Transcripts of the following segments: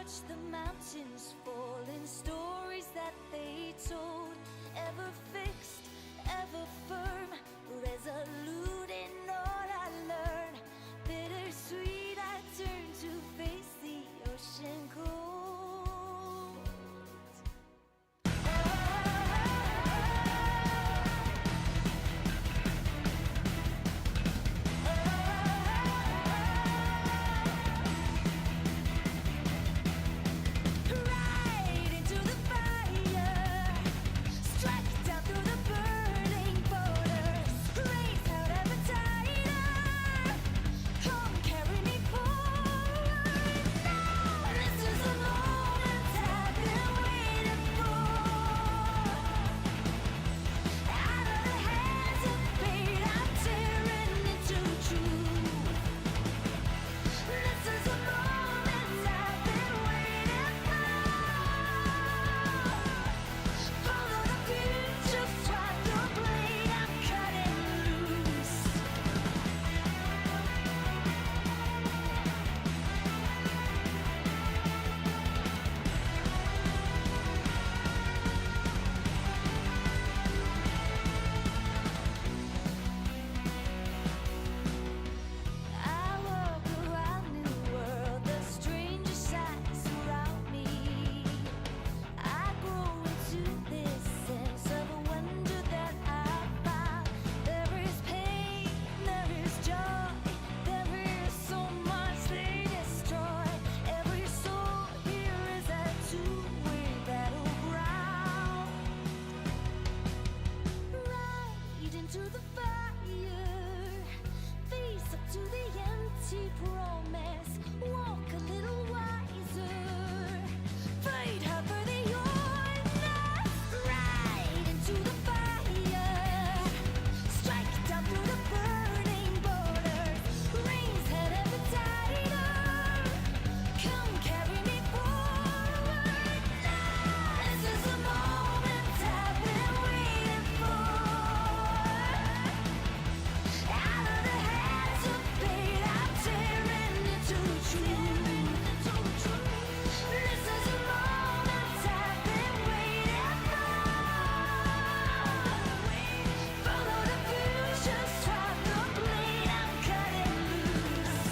watched the mountains fall in stories that they told. Ever fixed, ever firm, resolute in all I learned. Bittersweet, I turn to face the ocean cold. Right into the fire, strike down through the burning borders, race out ever tighter, come carry me forward now. This is the moment I've been waiting for. Out of the hands of fate, I'm tearing into truth. This is the moment I've been waiting for. Follow the future, strike the blade, I'm cutting loose. I walk around new world, the stranger sights surround me. I grow into this sense of wonder that I found. There is pain, there is joy, there is so much they destroy. Every soul here is a two-way battleground. Right into the fire, face up to the empty promise, walk a little wiser, fight hard for the honest. Right into the fire, strike down through the burning borders, rains head ever tighter, come carry me forward now. This is the moment I've been waiting for. Out of the hands of fate, I'm tearing into truth. This is the moment I've been waiting for. Follow the future, strike the blade, I'm cutting loose.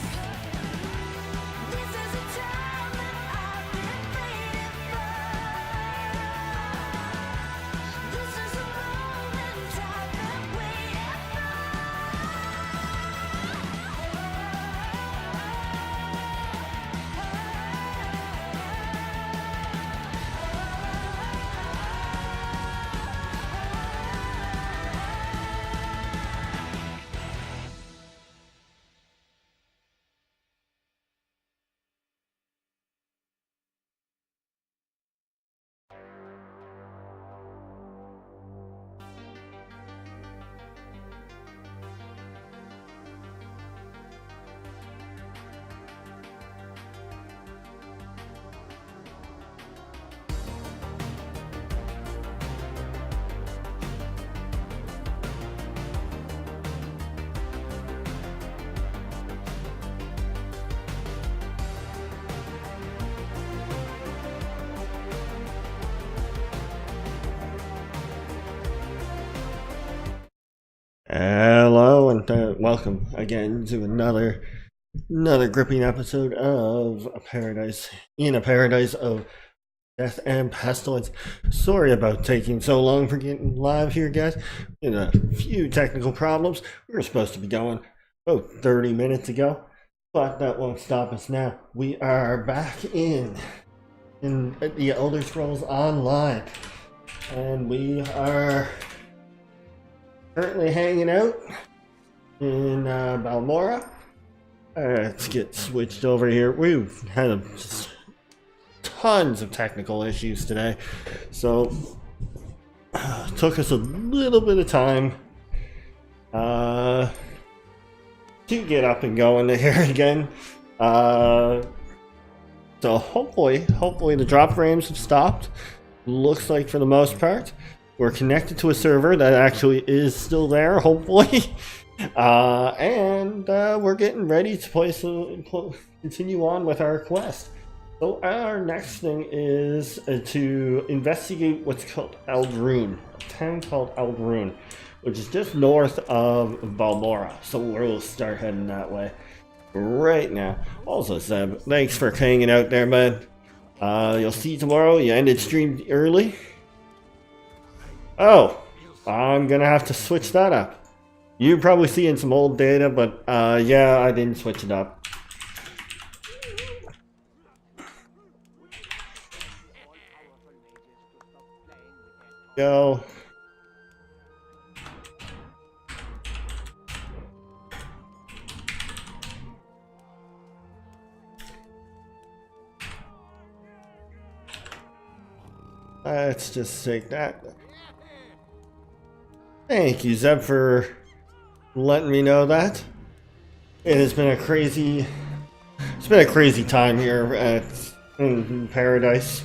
This is the time that I've been waiting for. This is the moment I've been waiting for. Hello and welcome again to another gripping episode of a paradise of death and pestilence. Sorry about taking so long for getting live here, guys. In a few technical problems. We were supposed to be going about 30 minutes ago, but that won't stop us now. We are back in the Elder Scrolls Online, and we are currently hanging out in Balmora. Let's get switched over here. We've had just tons of technical issues today, so took us a little bit of time to get up and going here again. So hopefully the drop frames have stopped. Looks like for the most part. We're connected to a server that actually is still there, hopefully. And we're getting ready to continue on with our quest. So our next thing is to investigate what's called Eldrune, a town called Eldrune, which is just north of Balmora. So we'll start heading that way right now. Also, Seb, thanks for hanging out there, man. You'll see tomorrow. You ended stream early. Oh, I'm gonna have to switch that up. You're probably seeing some old data, but yeah, I didn't switch it up. Go. Let's just take that. Thank you, Zeb, for letting me know that. It has been a crazy time here in Paradise.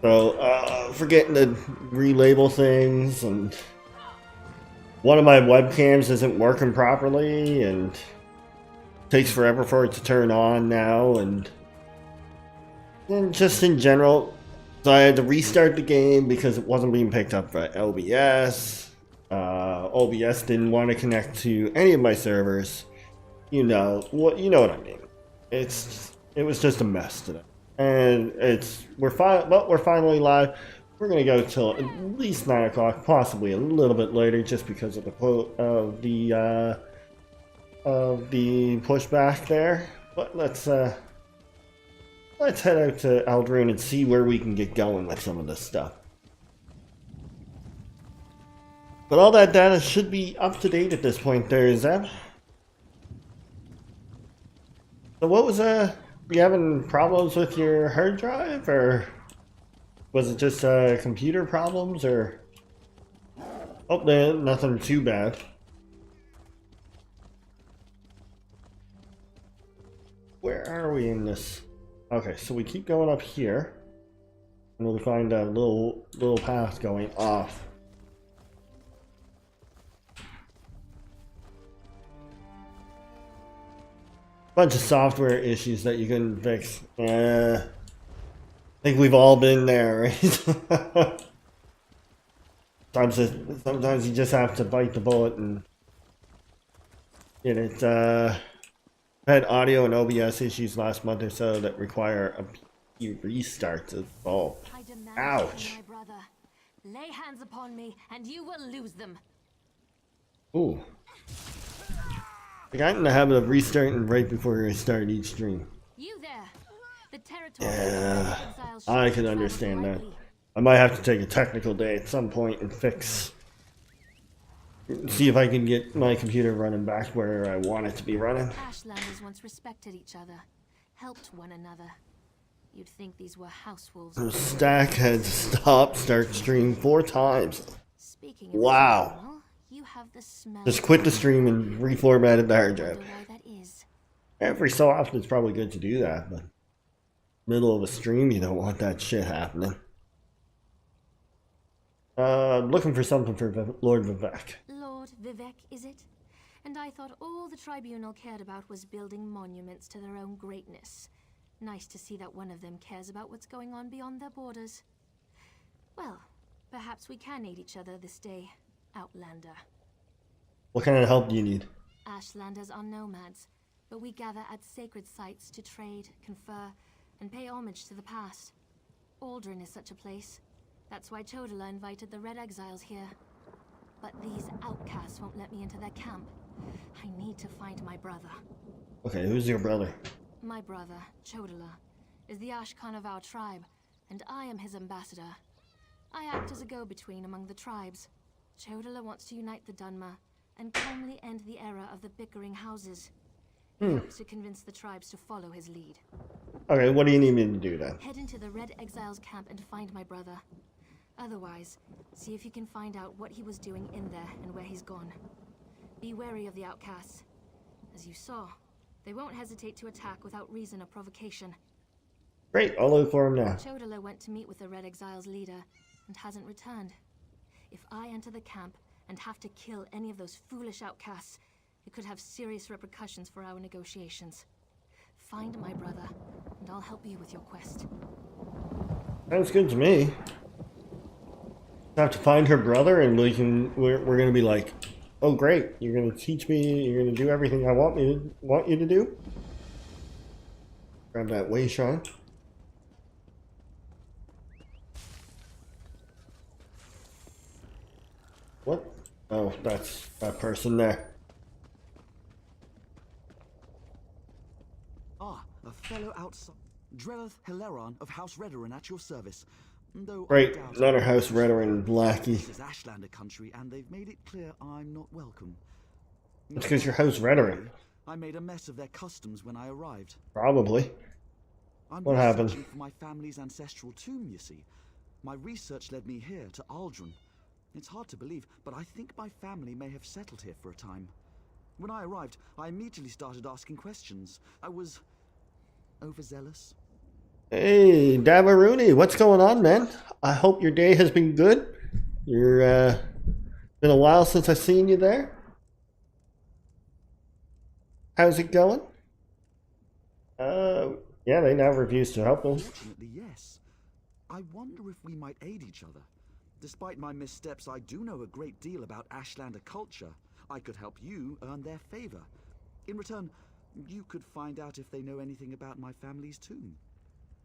So, forgetting to relabel things, and one of my webcams isn't working properly, and takes forever for it to turn on now, and just in general, so I had to restart the game because it wasn't being picked up by OBS. OBS didn't want to connect to any of my servers. You know what I mean. It was just a mess today. And we're finally live. We're gonna go till at least 9 o'clock, possibly a little bit later, just because of the pushback there. But let's head out to Eldrune and see where we can get going with some of this stuff. But all that data should be up to date at this point there, Zeb. So what was you having problems with your hard drive, or was it just computer problems, or oh, nothing too bad. Where are we in this? Okay, so we keep going up here, and we'll find a little path going off. Bunch of software issues that you can fix. I think we've all been there, right? Sometimes you just have to bite the bullet and get it. I had audio and OBS issues last month or so that require a few restarts as well. Ouch! My brother, lay hands upon me, and you will lose them. Ooh. I got in the habit of restarting right before I start each stream. You there. The territory Yeah, I can understand that. I might have to take a technical day at some point and see if I can get my computer running back where I want it to be running. Ashlanders once respected each other, helped one another. You'd think these were house wolves. The stack had to start stream 4 times. Speaking of wow. smell, you have the smell. Just quit the stream and reformatted the hard drive. Why that is. Every so often it's probably good to do that, but middle of a stream you don't want that shit happening. Looking for something for Lord Vivek. Lord Vivek, is it? And I thought all the tribunal cared about was building monuments to their own greatness. Nice to see that one of them cares about what's going on beyond their borders. Well, perhaps we can aid each other this day, Outlander. What kind of help do you need? Ashlanders are nomads, but we gather at sacred sites to trade, confer, and pay homage to the past. Aldrin is such a place. That's why Chodala invited the Red Exiles here. But these outcasts won't let me into their camp. I need to find my brother. Okay, who's your brother? My brother, Chodala, is the Ashkan of our tribe, and I am his ambassador. I act as a go-between among the tribes. Chodala wants to unite the Dunmer and calmly end the era of the bickering houses. He hopes to convince the tribes to follow his lead. Okay, what do you need me to do then? Head into the Red Exiles camp and find my brother. Otherwise, see if you can find out what he was doing in there and where he's gone. Be wary of the outcasts. As you saw, they won't hesitate to attack without reason or provocation. Great, I'll look for him now. Chodala went to meet with the Red Exiles leader and hasn't returned. If I enter the camp and have to kill any of those foolish outcasts, it could have serious repercussions for our negotiations. Find my brother, and I'll help you with your quest. Sounds good to me. Have to find her brother, and we're gonna be like, oh great, you're gonna teach me, you're gonna do everything I want you to do. Grab that way shrine. What? Oh, that's that person there. Ah, a fellow outside. Drelleth Hilaron of House Redoran at your service. Though Right, I doubt another House Redoran lackey. This is Ashlander country, and they've made it clear I'm not welcome. It's because you're House Redoran. I made a mess of their customs when I arrived. Probably. I'm What happened? researching for my family's ancestral tomb, you see. My research led me here to Aldrin. It's hard to believe, but I think my family may have settled here for a time. When I arrived, I immediately started asking questions. I was overzealous. Hey, Davaruni, what's going on, man? I hope your day has been good. You're, been a while since I've seen you there. How's it going? Yeah, they now refuse to help us. Fortunately, yes. I wonder if we might aid each other. Despite my missteps, I do know a great deal about Ashlander culture. I could help you earn their favor. In return, you could find out if they know anything about my family's tomb.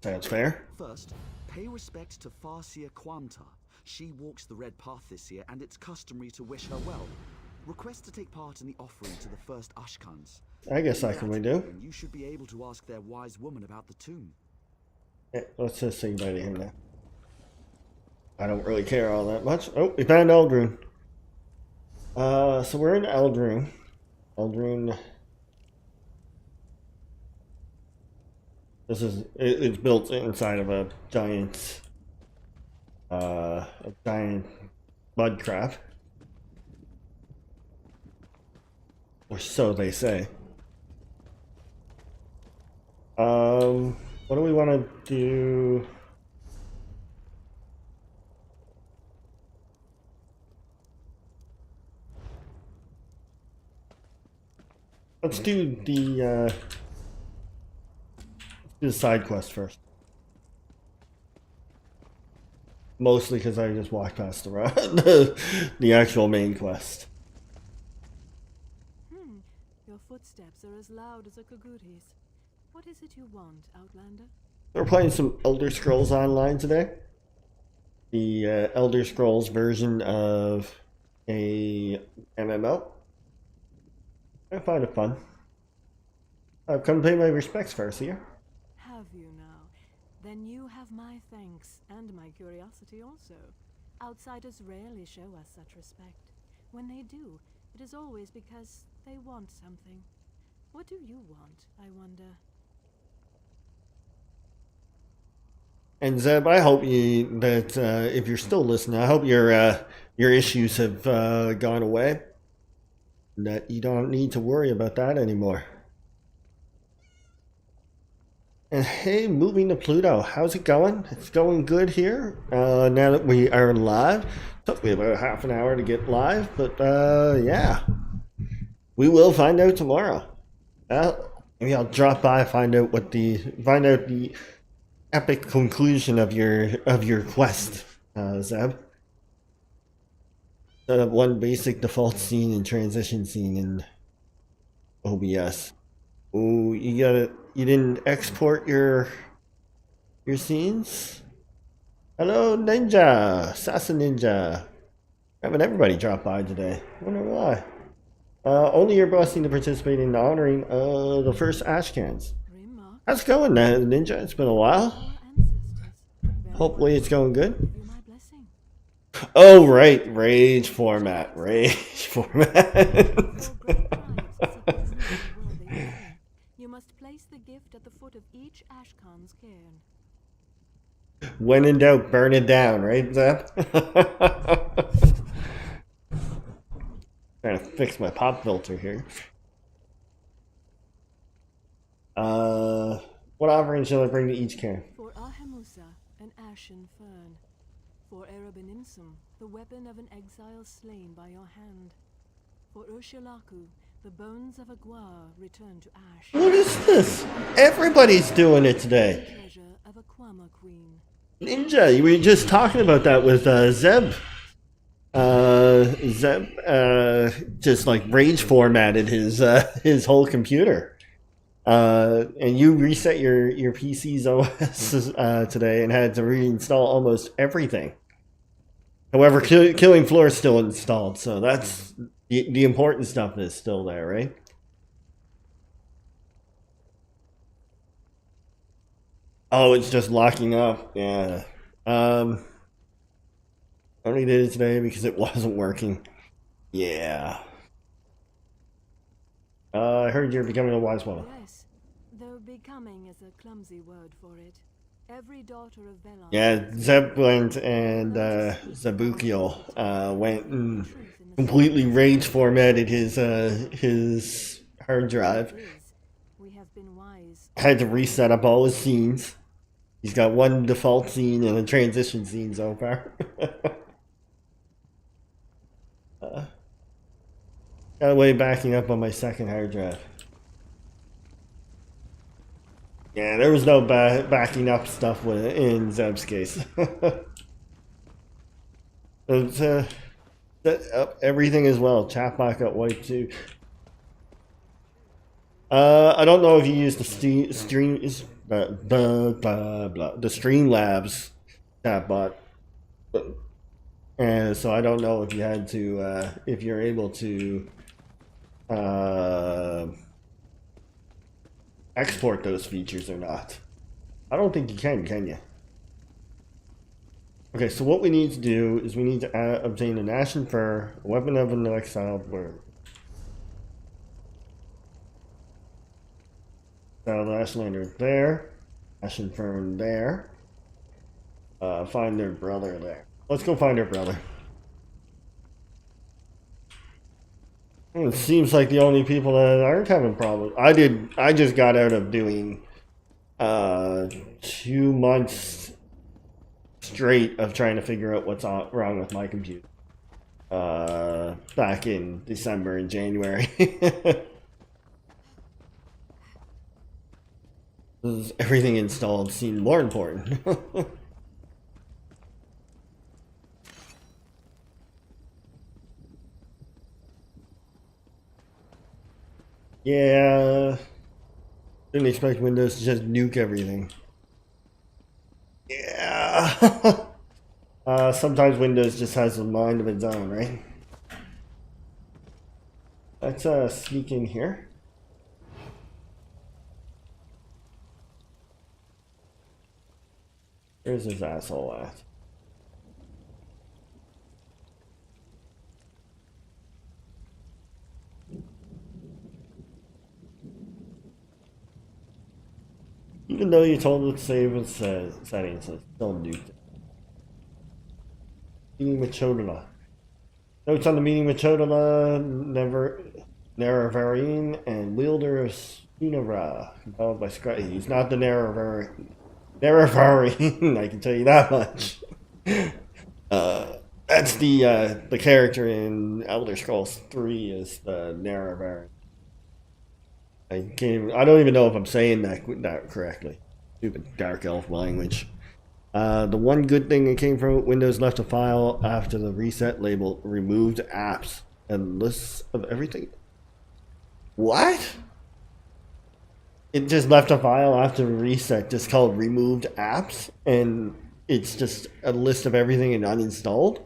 Sounds fair. First, pay respect to Farsia Quanta. She walks the Red Path this year, and it's customary to wish her well. Request to take part in the offering to the first Ashkans. I guess I can we do. And you should be able to ask their wise woman about the tomb. Yeah, let's just sing by the end now. I don't really care all that much. Oh, we found Eldrune. So we're in Eldrune. Eldrune. This is it's built inside of a giant mud crab. Or so they say. What do we want to do? Let's do the side quest first. Mostly because I just walked past the actual main quest. Your footsteps are as loud as a Kaguri's. What is it you want, Outlander? We're playing some Elder Scrolls Online today. The Elder Scrolls version of a MMO. I find it fun. I've come to pay my respects first here. Have you now? Then you have my thanks and my curiosity also. Outsiders rarely show us such respect. When they do, it is always because they want something. What do you want, I wonder? And Zeb, I hope that if you're still listening, I hope your issues have gone away. That you don't need to worry about that anymore. And hey, moving to Pluto, how's it going? It's going good here. Now that we are live, took me about half an hour to get live, but yeah, we will find out tomorrow. Maybe I'll drop by find out the epic conclusion of your quest, Zeb. One basic default scene and transition scene in OBS. Oh, you didn't export your scenes? Hello, Ninja! Assassin Ninja! Having everybody drop by today. Wonder why. Only your boss need to participate in the honoring the first Ashcans. How's it going, Ninja? It's been a while. Hopefully it's going good. Oh, right. Rage format. You must place the gift at the foot of each Ashkan's cairn. When in doubt, burn it down, right, Zeb? Trying to fix my pop filter here. What offering shall I bring to each cairn? For Ahemusa, an ashen fern. For Erebinimsum, the weapon of an exile slain by your hand. For Ursulaku, The bones of a Gua return to ash. What is this? Everybody's doing it today. Treasure of a Kwama queen. Ninja, we were just talking about that with Zeb. Zeb just like rage formatted his whole computer. And you reset your PC's OS today and had to reinstall almost everything. However, Killing Floor is still installed, so that's the important stuff is still there, right? Oh, it's just locking up. Yeah. Only did it today because it wasn't working. Yeah. I heard you're becoming a wise woman. Yes, though becoming is a clumsy word for it. Every daughter of Velan. Yeah, Zeb went and Zabukiel went and completely rage formatted his hard drive. We have been wise. Had to reset up all his scenes. He's got one default scene and a transition scene so far. Got away backing up on my second hard drive. Yeah, there was no backing up stuff with it in Zeb's case. It's, everything as well. Chat back got wiped too. I don't know if you use the the Streamlabs chatbot, and so I don't know if you had to if you're able to export those features or not. I don't think you can you? Okay, so what we need to do is we need to obtain an ashen fur, a weapon of an exiled bird. Ashlander there, ashen fern there. Find their brother there. Let's go find their brother. It seems like the only people that aren't having problems. I just got out of doing 2 months straight of trying to figure out what's wrong with my computer. Back in December and January. Everything installed seemed more important. Yeah, didn't expect Windows to just nuke everything. Yeah. Sometimes Windows just has a mind of its own, right? Let's sneak in here. Where's this asshole at? Even though you told it to save its settings, it's still nuked it. Meeting with Chodala. Notes on the meeting with Chodala, Naravarine, and wielder of Sunara, compelled by Scry. He's not the Naravarine, I can tell you that much. That's the character in Elder Scrolls 3 is the Naravarine. I don't even know if I'm saying that correctly. Stupid dark elf language. The one good thing that came from it, Windows left a file after the reset labeled removed apps and lists of everything. What? It just left a file after the reset just called removed apps and it's just a list of everything and uninstalled?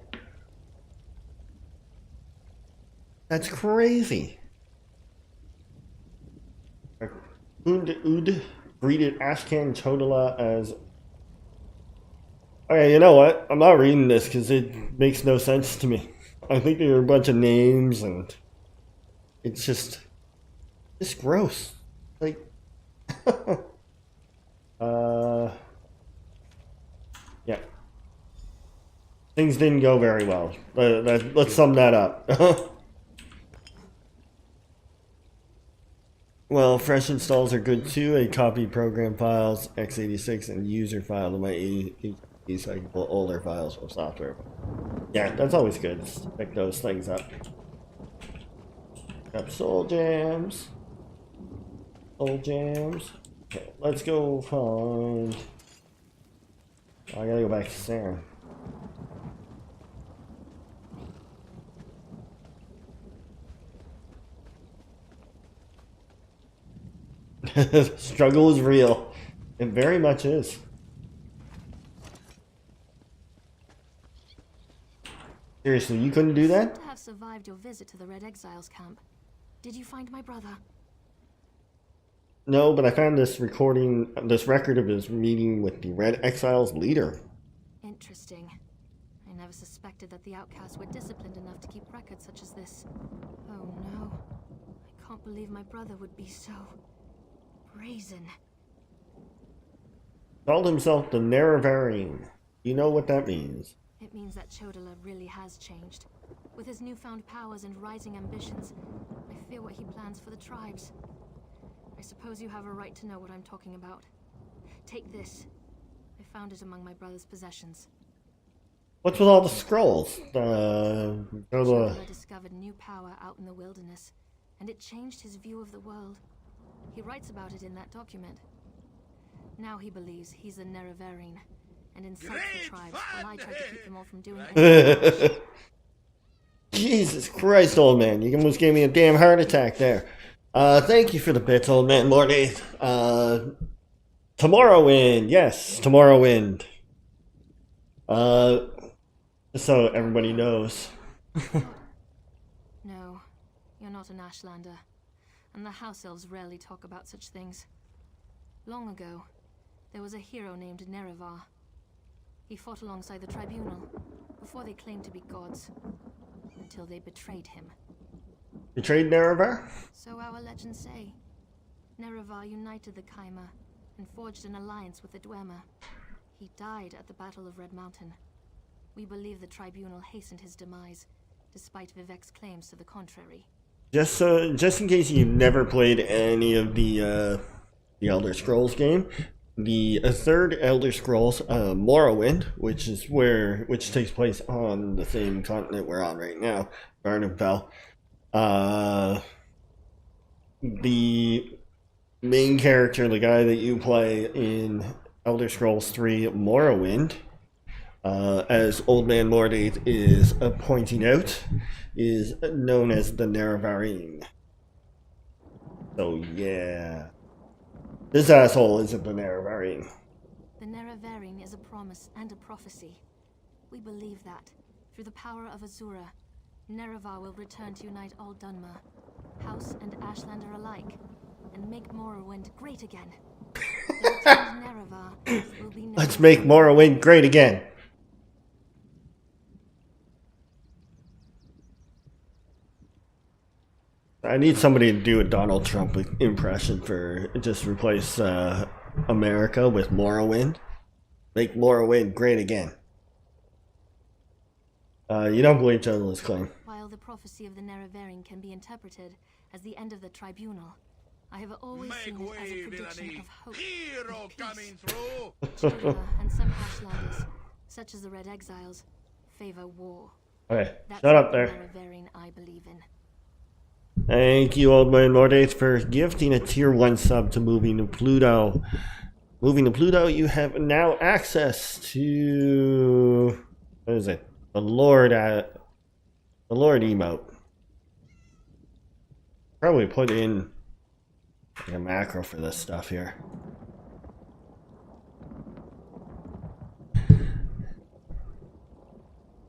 That's crazy. Ud greeted Ashcan Chodala as... Okay, you know what? I'm not reading this because it makes no sense to me. I think there are a bunch of names and it's just gross. Like, yeah. Things didn't go very well. Let's sum that up. Well, fresh installs are good too. I copied program files, x86, and user file to my so I can pull older files from software. Yeah, that's always good. Pick those things up. Got soul jams. Soul jams. Okay, let's go find. I gotta go back to Sarah. The struggle is real. It very much is. Seriously, you couldn't do that? To have survived your visit to the Red Exiles camp. Did you find my brother? No, but I found this recording, this record of his meeting with the Red Exiles leader. Interesting. I never suspected that the outcasts were disciplined enough to keep records such as this. Oh no. I can't believe my brother would be so brazen. Called himself the Nerevarine. You know what that means. It means that Chodala really has changed. With his newfound powers and rising ambitions, I fear what he plans for the tribes. I suppose you have a right to know what I'm talking about. Take this. I found it among my brother's possessions. What's with all the scrolls? Chodala discovered new power out in the wilderness, and it changed his view of the world. He writes about it in that document. Now he believes he's a Nerevarine, and incites the tribes, while I try to keep them all from doing anything. Jesus Christ, old man. You almost gave me a damn heart attack there. Thank you for the bits, old man Morty. Tomorrowwind. Yes, Tomorrowwind. Just so everybody knows. No, you're not an Ashlander, and the House Elves rarely talk about such things. Long ago, there was a hero named Nerevar. He fought alongside the Tribunal, before they claimed to be gods, until they betrayed him. Betrayed Nerevar? So our legends say. Nerevar united the Kaima, and forged an alliance with the Dwemer. He died at the Battle of Red Mountain. We believe the Tribunal hastened his demise, despite Vivek's claims to the contrary. Just in case you've never played any of the Elder Scrolls game, the third Elder Scrolls, Morrowind, which takes place on the same continent we're on right now, Varnamfell. The main character, the guy that you play in Elder Scrolls 3 Morrowind, as Old Man Mordate is pointing out, is known as the Nerevarine. So yeah. This asshole isn't the Nerevarine. The Nerevarine is a promise and a prophecy. We believe that, through the power of Azura, Nerevar will return to unite all Dunmer, House and Ashlander alike, and make Morrowind great again. The returned Nerevar will be known. Let's make Morrowind great again. I need somebody to do a Donald Trump impression for just replace America with Morrowind. Make Morrowind great again. You don't believe Chodala's claim. While the prophecy of the Nerevarine can be interpreted as the end of the Tribunal, I have always seen it as a prediction of hope Hero and peace. coming through. Chodala and some Ashlanders, such as the Red Exiles, favor war. Okay, That's shut up the there. Nerevarine I believe in. Thank you, Old Man Mordates, for gifting a tier 1 sub to Moving to Pluto. Moving to Pluto, you have now access to... What is it? The Lord emote. Probably put in a macro for this stuff here.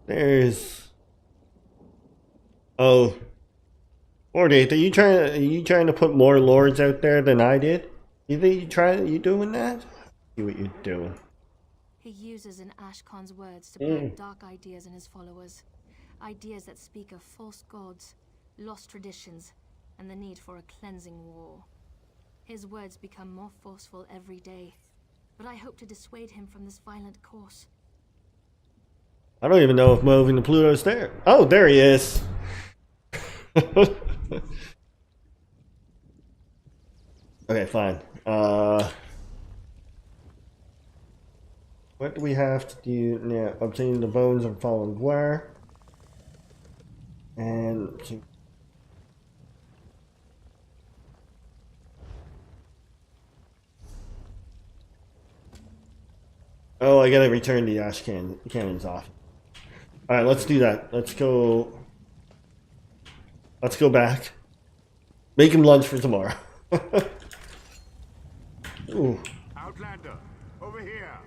There's... Oh... Mordate, are you trying to put more lords out there than I did? You think you doing that? See what you're doing. He uses in Ashkon's words to plant dark ideas in his followers. Ideas that speak of false gods, lost traditions, and the need for a cleansing war. His words become more forceful every day, but I hope to dissuade him from this violent course. I don't even know if Moving to Pluto's there. Oh, there he is. Okay, fine. What do we have to do now? Obtain the bones of fallen Gwar. And Oh, I gotta return the cannons off. Alright, let's do that. Let's go back. Make him lunch for tomorrow. Ooh. Outlander, over here.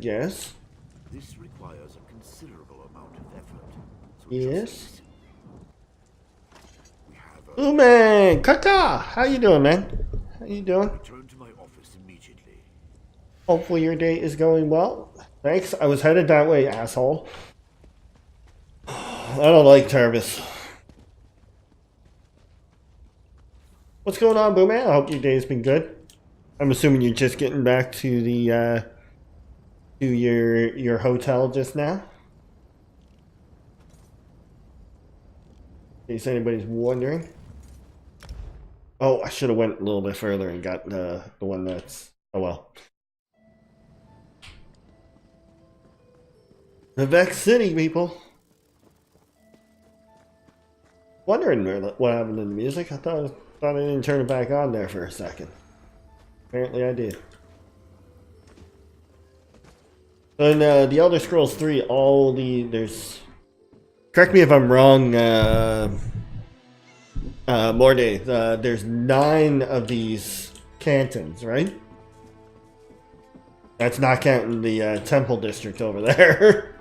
Yes. This requires a considerable amount of effort. So Yes. we have Ooh, man, Kaka, how you doing, man? How you doing? return to my office immediately. Hopefully your day is going well. Thanks. I was headed that way, asshole. I don't like Tarvis. What's going on, Boo Man? I hope your day's been good. I'm assuming you're just getting back to the to your hotel just now. In case anybody's wondering. Oh, I should have went a little bit further and got the one that's... Oh well. Vivek City, people. Wondering what happened to the music. I thought I didn't turn it back on there for a second. Apparently I did. And the Elder Scrolls 3, there's... Correct me if I'm wrong, Morday. There's 9 of these cantons, right? That's not counting the Temple District over there.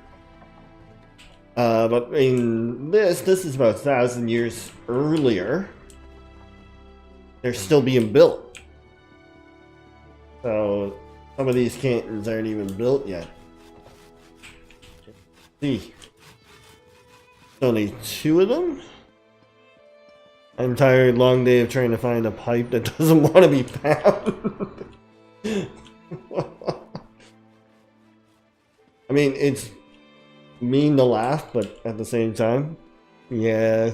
But in this is about 1,000 years earlier. They're still being built. So some of these cantons aren't even built yet. See. Only 2 of them? I'm tired, long day of trying to find a pipe that doesn't want to be found. I mean, it's mean to laugh, but at the same time, yeah.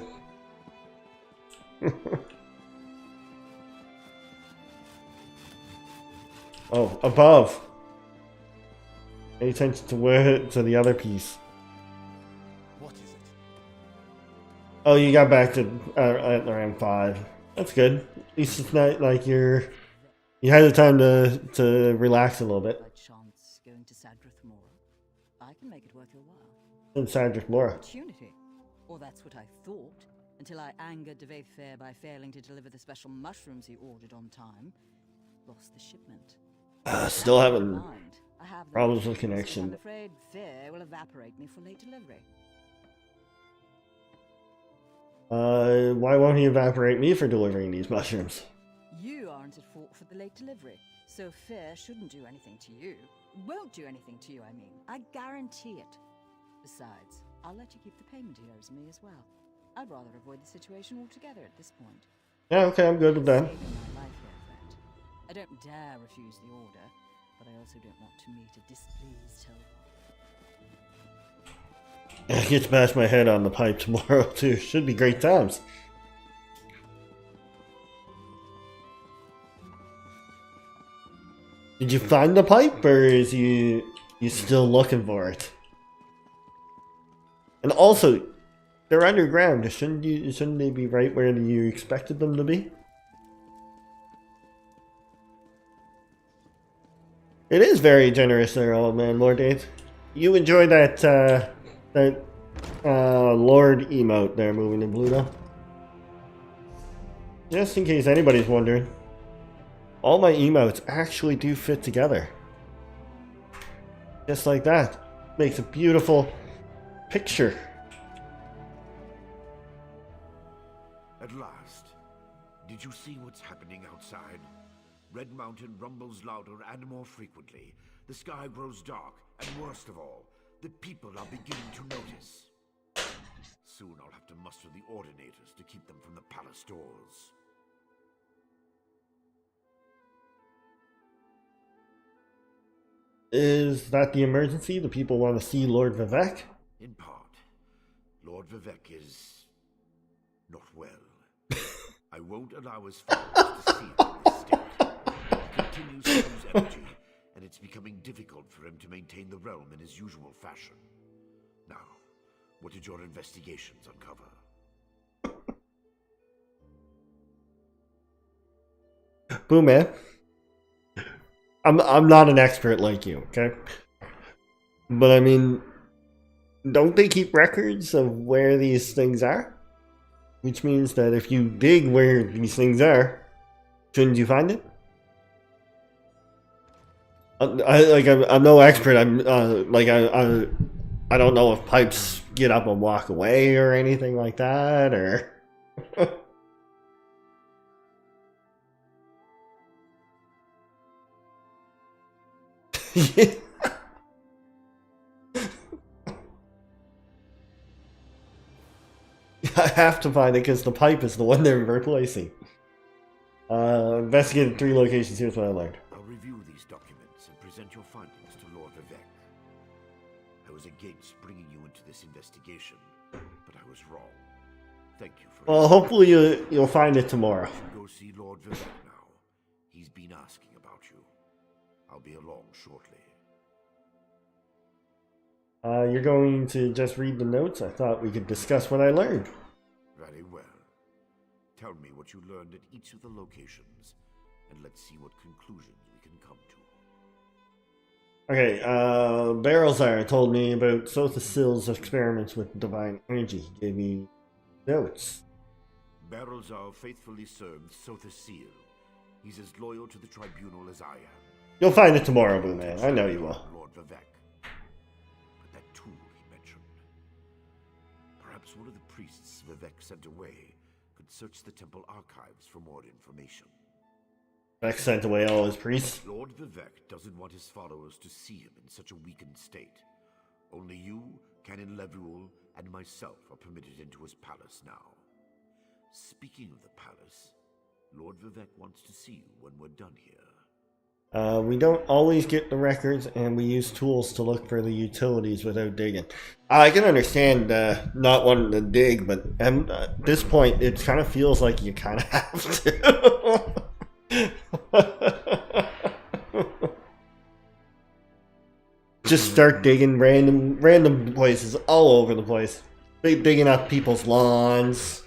Oh, above. Pay attention to the other piece. What is it? Oh, you got back to at around 5. That's good. At least it's not like you had the time to relax a little bit. By chance going to Sadrith Mora? I can make it worth your while. In Sadrith Mora. Opportunity. Or that's what I thought, until I angered de Fair by failing to deliver the special mushrooms he ordered on time. Lost the shipment. Still having Mind, I have them problems with so connection. I'm afraid Fair will evaporate me for late delivery. Why won't he evaporate me for delivering these mushrooms? You aren't at fault for the late delivery, so Fair shouldn't do anything to you. Won't do anything to you, I mean. I guarantee it. Besides, I'll let you keep the payment he owes me as well. I'd rather avoid the situation altogether at this point. Yeah, okay, I'm good with that. Saving my life here, friend. I don't dare refuse the order, but I also don't want to meet a displeased Hellboy. It gets past my head on the pipe tomorrow too. Should be great times. Did you find the pipe, or is you still looking for it? And also, they're underground. Shouldn't they be right where you expected them to be? It is very generous there, old man, Lord Dave. You enjoy that Lord emote there, moving to Pluto. Just in case anybody's wondering, all my emotes actually do fit together. Just like that. Makes a beautiful picture. At last. Did you see what's happening outside? Red Mountain rumbles louder and more frequently. The sky grows dark, and worst of all, the people are beginning to notice. Soon I'll have to muster the Ordinators to keep them from the palace doors. Is that the emergency? The people want to see Lord Vivek? In part. Lord Vivek is... not well. I won't allow his followers to see him in this state. He continues to lose energy, and it's becoming difficult for him to maintain the realm in his usual fashion. Now, what did your investigations uncover? Boom, man. I'm not an expert like you, okay? But I mean, don't they keep records of where these things are? Which means that if you dig where these things are, shouldn't you find it? I'm no expert. I don't know if pipes get up and walk away or anything like that, or. I have to find it because the pipe is the one they're replacing. Investigated 3 locations. Here's what I learned. I'll review these documents and present your findings to Lord Vivek. I was against bringing you into this investigation, but I was wrong. Thank you for. Well, hopefully you'll find it tomorrow. Go see Lord Vivek now. He's been asking about you. I'll be along shortly. You're going to just read the notes? I thought we could discuss what I learned. Very well. Tell me what you learned at each of the locations, and let's see what conclusions we can come to. Okay, Barrelzar told me about Sothasill's experiments with divine energy. He gave me notes. Barrelzar faithfully served Sothasil. He's as loyal to the tribunal as I am. You'll find it tomorrow, Blue Man. I know you will. Lord Vivek. But that tool he mentioned. Perhaps one of the priests Vivek sent away could search the temple archives for more information. Vivek sent away all his priests. Lord Vivek doesn't want his followers to see him in such a weakened state. Only you, Canon Levuel, and myself are permitted into his palace now. Speaking of the palace, Lord Vivek wants to see you when we're done here. We don't always get the records, and we use tools to look for the utilities without digging. I can understand not wanting to dig, but at this point, it kind of feels like you kind of have to. Just start digging random places all over the place. Digging up people's lawns.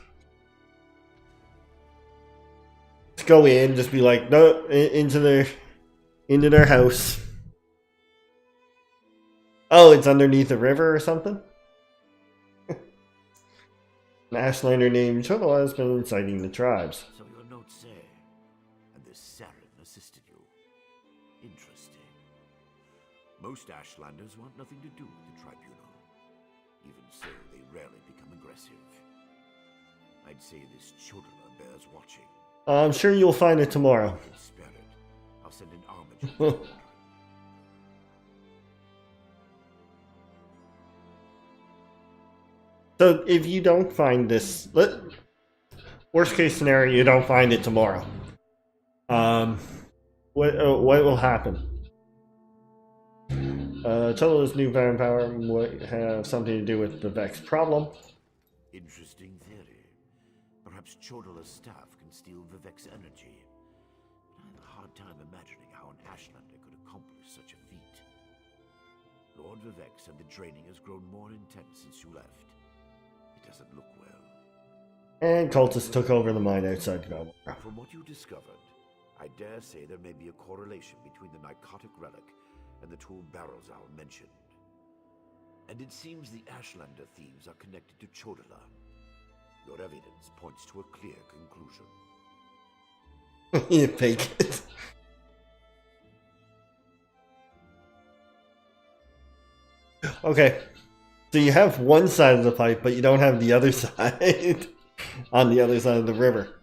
Just go in, just be like, no, into their house. Oh, it's underneath a river or something? An Ashlander named Cholo has been inciting the tribes. So your notes say, and this Saren assisted you. Interesting. Most Ashlanders want nothing to do with the tribunal. Even so, they rarely become aggressive. I'd say this Chodala bears watching. I'm sure you'll find it tomorrow. I can spare it. I'll send an army. So if you don't find this, worst case scenario, you don't find it tomorrow. What will happen? Cholo's newfound power might have something to do with the Vex problem. Interesting theory. Perhaps Chodala's staff can steal Vivek's energy. I have a hard time imagining how an Ashlander could accomplish such a feat. Lord Vivek said the draining has grown more intense since you left. It doesn't look well. And cultists took over the mine outside Galmar. From what you discovered, I dare say there may be a correlation between the narcotic relic and the tool Barrelzar mentioned. And it seems the Ashlander thieves are connected to Chodala. Your evidence points to a clear conclusion. You fake it. Okay. So you have one side of the pipe, but you don't have the other side. On the other side of the river.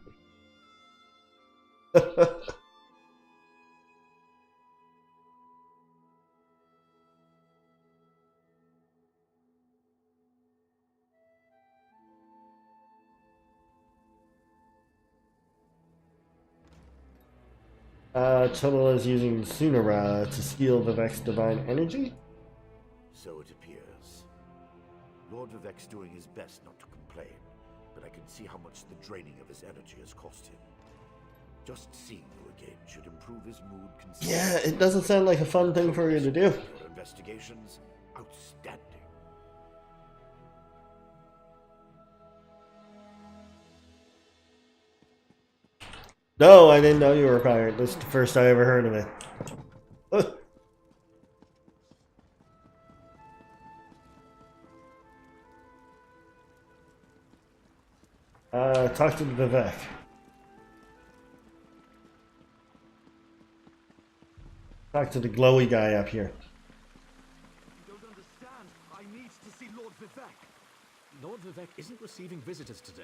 Chodala is using Sunara to steal Vivek's divine energy? So it appears. Lord Vivek's doing his best not to complain, but I can see how much the draining of his energy has cost him. Just seeing you again should improve his mood considerably. Yeah, it doesn't sound like a fun thing for you to do. Your investigations, outstanding. No, I didn't know you were a pirate. This is the first I ever heard of it. Talk to Vivek. Talk to the glowy guy up here. You don't understand. I need to see Lord Vivek. Lord Vivek isn't receiving visitors today.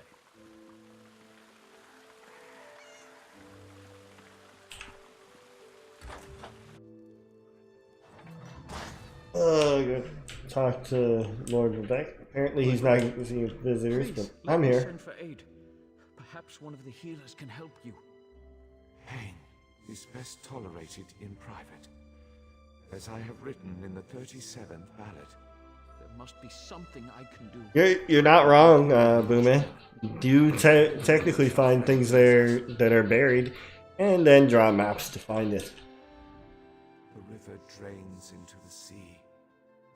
Good. Talk to Lord Vivek. Apparently he's not receiving visitors, Please, but let I'm me here. send for aid. Perhaps one of the healers can help you. Pain is best tolerated in private, as I have written in the 37th ballad. There must be something I can do. You're not wrong, Boomin. You do technically find things there that are buried, and then draw maps to find it. The river drains into the sea,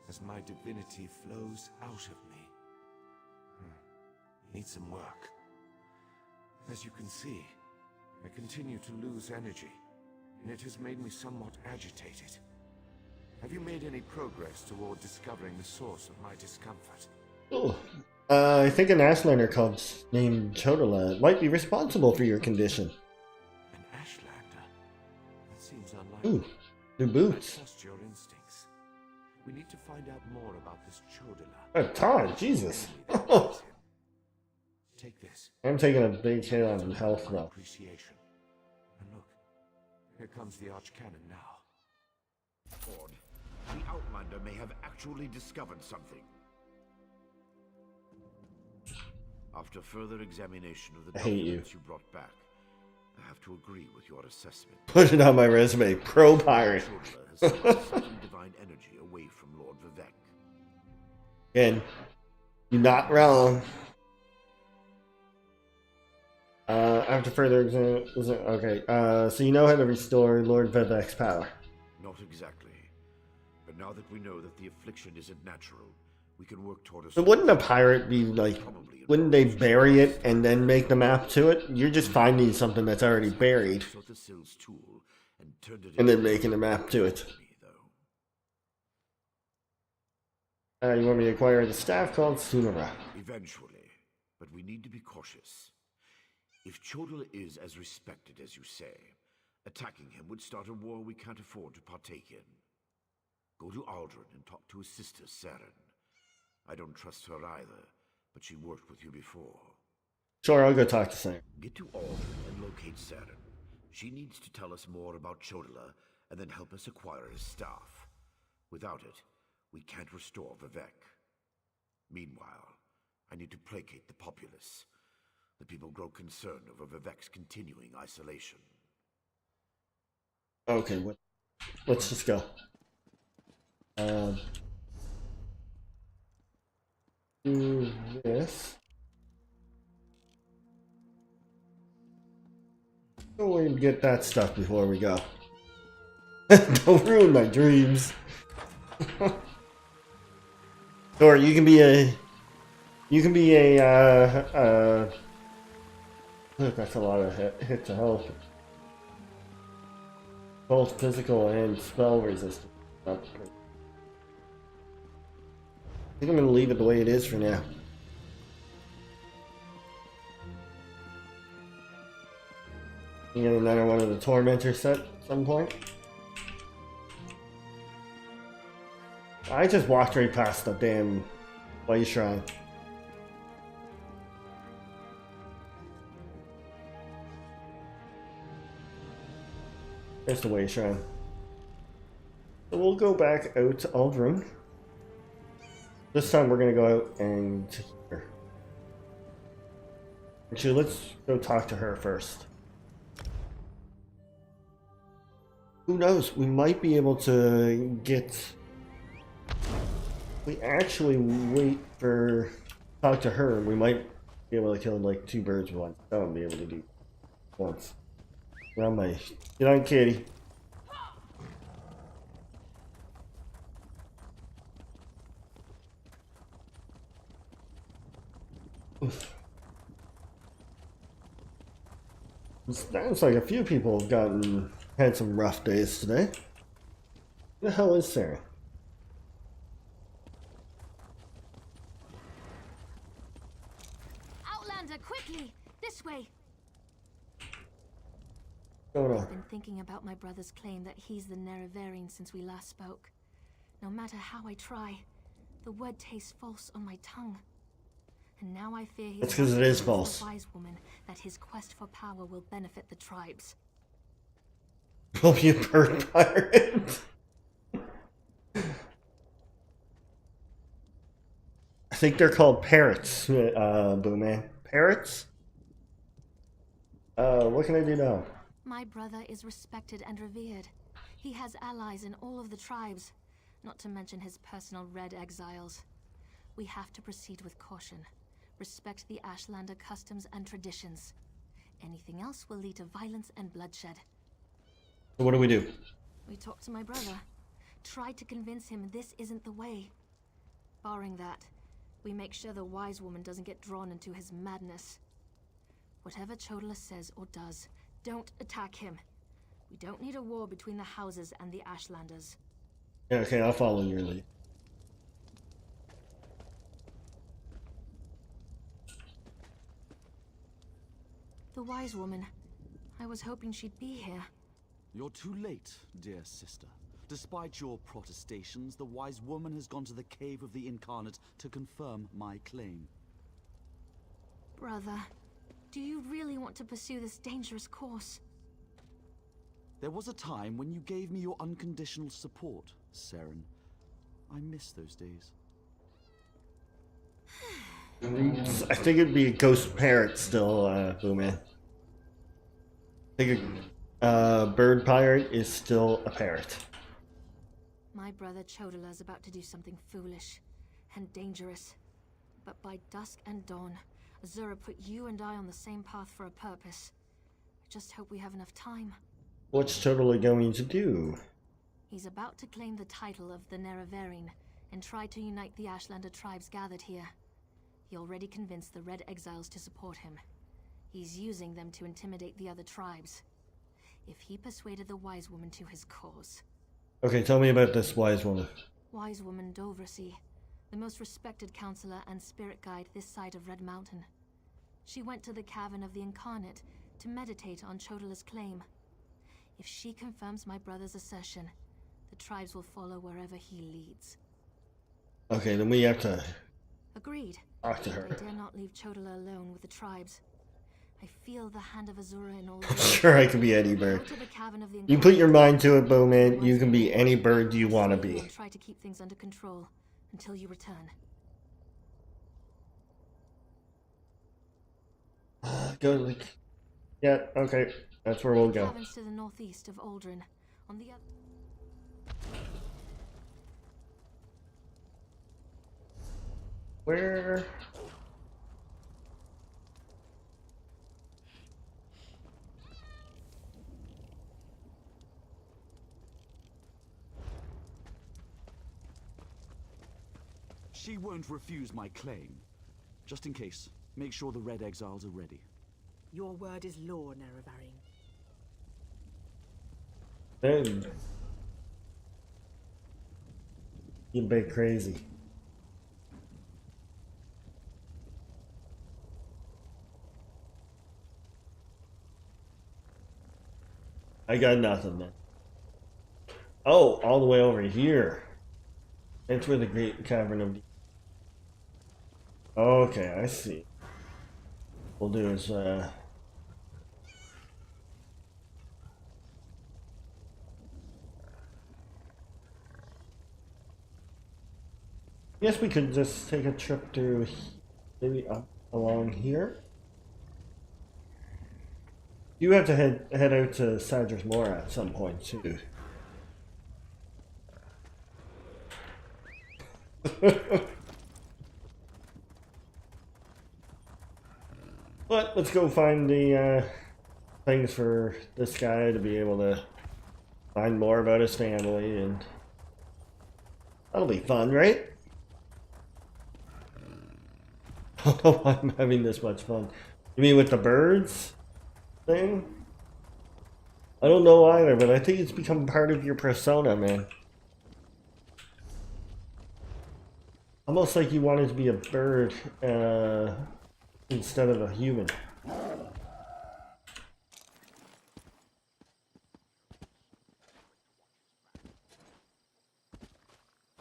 as my divinity flows out of me. Need some work. As you can see, I continue to lose energy, and it has made me somewhat agitated. Have you made any progress toward discovering the source of my discomfort? Ooh. I think an Ashlander called named Chodala might be responsible for your condition. An Ashlander? That seems unlikely. Ooh, new boots. I trust your instincts. We need to find out more about this Chodala. Oh, Todd, Jesus. Take this. I'm taking a big hit on health though. Appreciation. And look, here comes the Archcanon now. Lord, the Outlander may have actually discovered something. After further examination of the I hate you. documents you brought back, I have to agree with your assessment. Put it on my resume. Pro pirate. Chodala has sucked some divine energy away from Lord Vivek. Again, you're not wrong. After further examination, okay. So you know how to restore Lord Vivek's power. Not exactly. But now that we know that the affliction isn't natural, we can work toward a So wouldn't a pirate be like, wouldn't they bury it and then make the map to it? You're just finding something that's already buried and then making a map to it. You want me to acquire the staff called Sunara. Eventually, but we need to be cautious. If Chodala is as respected as you say, attacking him would start a war we can't afford to partake in. Go to Aldrin and talk to his sister, Saren. I don't trust her either, but she worked with you before. Sure, I'll go talk to Sam. Get to Aldrin and locate Saren. She needs to tell us more about Chodala and then help us acquire his staff. Without it, we can't restore Vivek. Meanwhile, I need to placate the populace. The people grow concerned over Vivek's continuing isolation. Okay, let's just go. Do this. Go and get that stuff before we go. Don't ruin my dreams. Or you can be a. Look, that's a lot of hit to health. Both physical and spell resistance. I think I'm gonna leave it the way it is for now. You get another one of the Tormentor set at some point. I just walked right past the damn Way Shrine. There's the Way Shrine. So we'll go back out to Aldrin. This time we're gonna go out and to here. Actually, let's go talk to her first. Who knows? We might be able to get. We actually wait for talk to her. We might be able to kill like two birds with one. I won't be able to do once. Get on, kitty. Oof. It sounds like a few people have had some rough days today. Who the hell is Sarah? Outlander, quickly! This way! What's going I've on? been thinking about my brother's claim that he's the Nerevarine since we last spoke. No matter how I try, the word tastes false on my tongue. And now I fear he's That's 'cause it is false. the wise woman that his quest for power will benefit the tribes. Will be a bird pirate. I think they're called parrots, Blue Man. Parrots? What can I do now? My brother is respected and revered. He has allies in all of the tribes, not to mention his personal Red Exiles. We have to proceed with caution. Respect the Ashlander customs and traditions. Anything else will lead to violence and bloodshed. So what do we do? We talked to my brother. Tried to convince him this isn't the way. Barring that, we make sure the wise woman doesn't get drawn into his madness. Whatever Chodala says or does, don't attack him. We don't need a war between the houses and the Ashlanders. Yeah, okay, I'll follow your lead. The wise woman. I was hoping she'd be here. You're too late, dear sister. Despite your protestations, the wise woman has gone to the cave of the incarnate to confirm my claim. Brother, do you really want to pursue this dangerous course? There was a time when you gave me your unconditional support, Saren. I miss those days. I think it'd be a ghost parrot still, Blue Man. I think a bird pirate is still a parrot. My brother Chodala is about to do something foolish and dangerous. But by dusk and dawn, Azura put you and I on the same path for a purpose. I just hope we have enough time. What's Totally going to do? He's about to claim the title of the Nerevarine and try to unite the Ashlander tribes gathered here. He already convinced the Red Exiles to support him. He's using them to intimidate the other tribes. If he persuaded the wise woman to his cause. Okay, tell me about this wise woman. Wise woman Dovrasi, the most respected counselor and spirit guide this side of Red Mountain. She went to the Cavern of the Incarnate to meditate on Chodala's claim. If she confirms my brother's assertion, the tribes will follow wherever he leads. Okay, then we have to Agreed. talk to her. I dare not leave Chodala alone with the tribes. I feel the hand of Azura in all I'm this. sure I can be any bird. Go to the Cavern of the You put your Incarnate. mind to it, Bowman. You can be any bird you want to be. I'll try to keep things under control until you return. Go like, yeah, okay, that's where we'll go. Caverns to the northeast of Aldrin. On the other. Where? She won't refuse my claim. Just in case, make sure the Red Exiles are ready. Your word is law, Nerevarine. Then you bit crazy. I got nothing then. Oh, all the way over here. That's where the Great Cavern of the... Okay, I see. We'll do is guess we could just take a trip through, maybe up along here. You have to head out to Sadras Mora at some point too. But let's go find the things for this guy to be able to find more about his family, and that'll be fun, right? I don't know why I'm having this much fun. You mean with the birds thing? I don't know either, but I think it's become part of your persona, man. Almost like you wanted to be a bird instead of a human.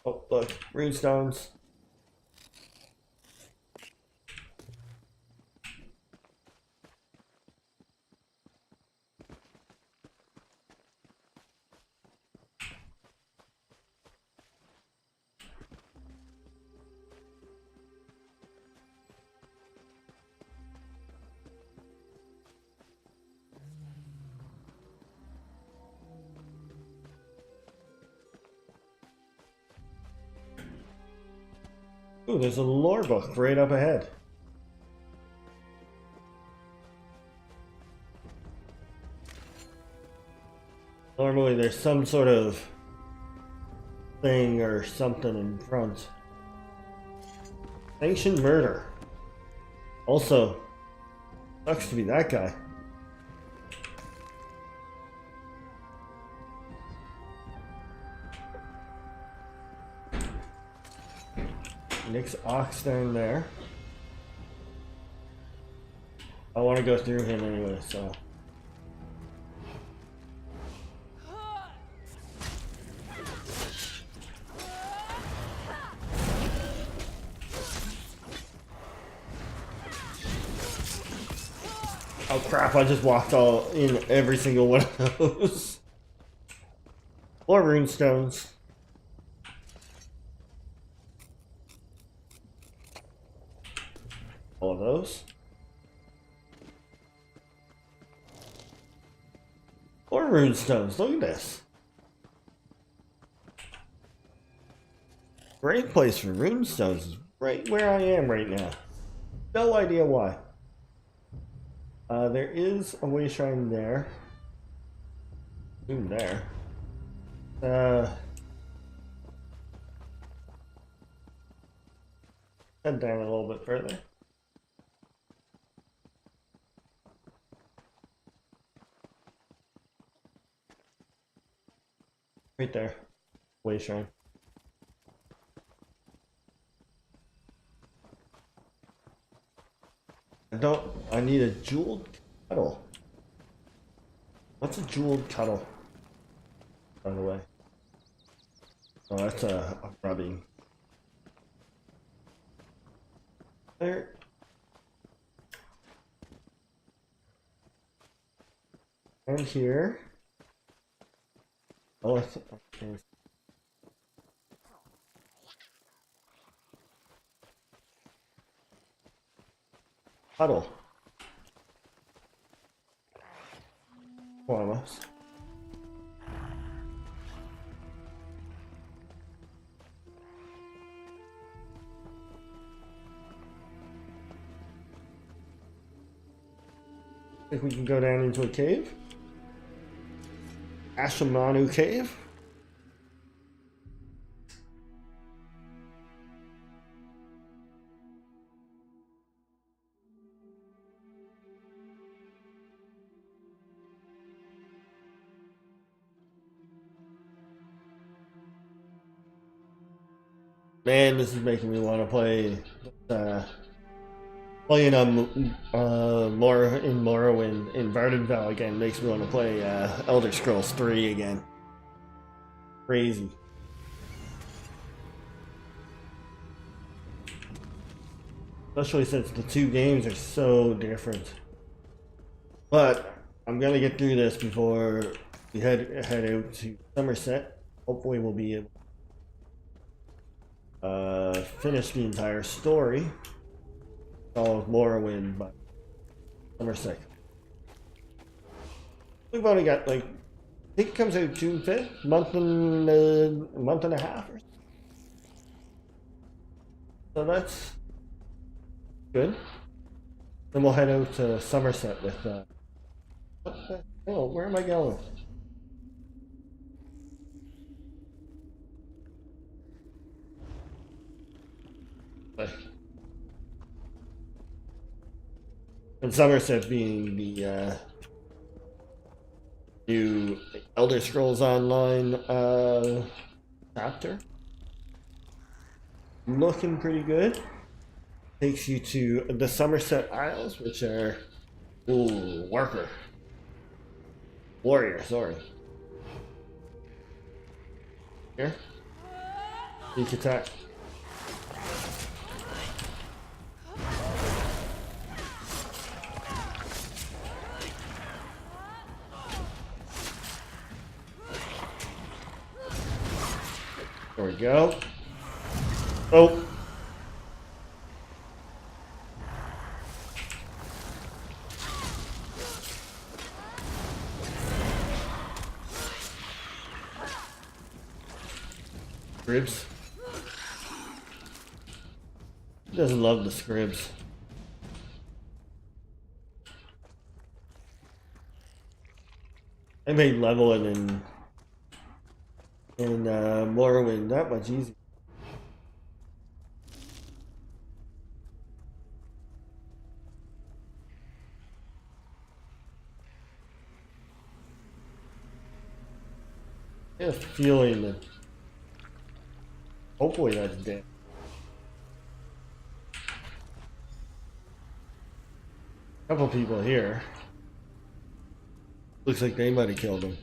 Oh, look, runestones. Ooh, there's a lore book right up ahead. Normally there's some sort of thing or something in front. Sanctioned murder. Also, sucks to be that guy. Nick's ox down there. I want to go through him anyway, so. Oh crap, I just walked all in every single one of those. Or runestones. All of those. Or runestones, look at this. Great place for runestones is right where I am right now. No idea why. There is a way shrine there. Zoom there. Head down a little bit further. Right there. Way shrine. I need a jeweled kettle. What's a jeweled kettle? By the way. Oh, that's a rubbing. There. And here. Oh, okay. Huddle. Almost. I think we can go down into a cave. Ashamanu Cave. Man, this is making me want to play playing more in Morrowind in Warden again makes me want to play Elder Scrolls 3 again. Crazy. Especially since the two games are so different. But I'm gonna get through this before we head out to Somerset. Hopefully we'll be able to finish the entire story. All of Morrowind by Somerset. We've only got like, I think it comes out June 5th, a month and a half or so. So that's good. Then we'll head out to Somerset with what the hell, where am I going? And Somerset being the new Elder Scrolls Online chapter. looking pretty good. Takes you to the Somerset Isles, which are warrior, sorry. Here. Sneak attack. There we go. Oh. Scribs. He doesn't love the scribs. I made leveling in Morrowind that much easier. I have a feeling that hopefully that's dead. Couple people here. Looks like they might have killed him.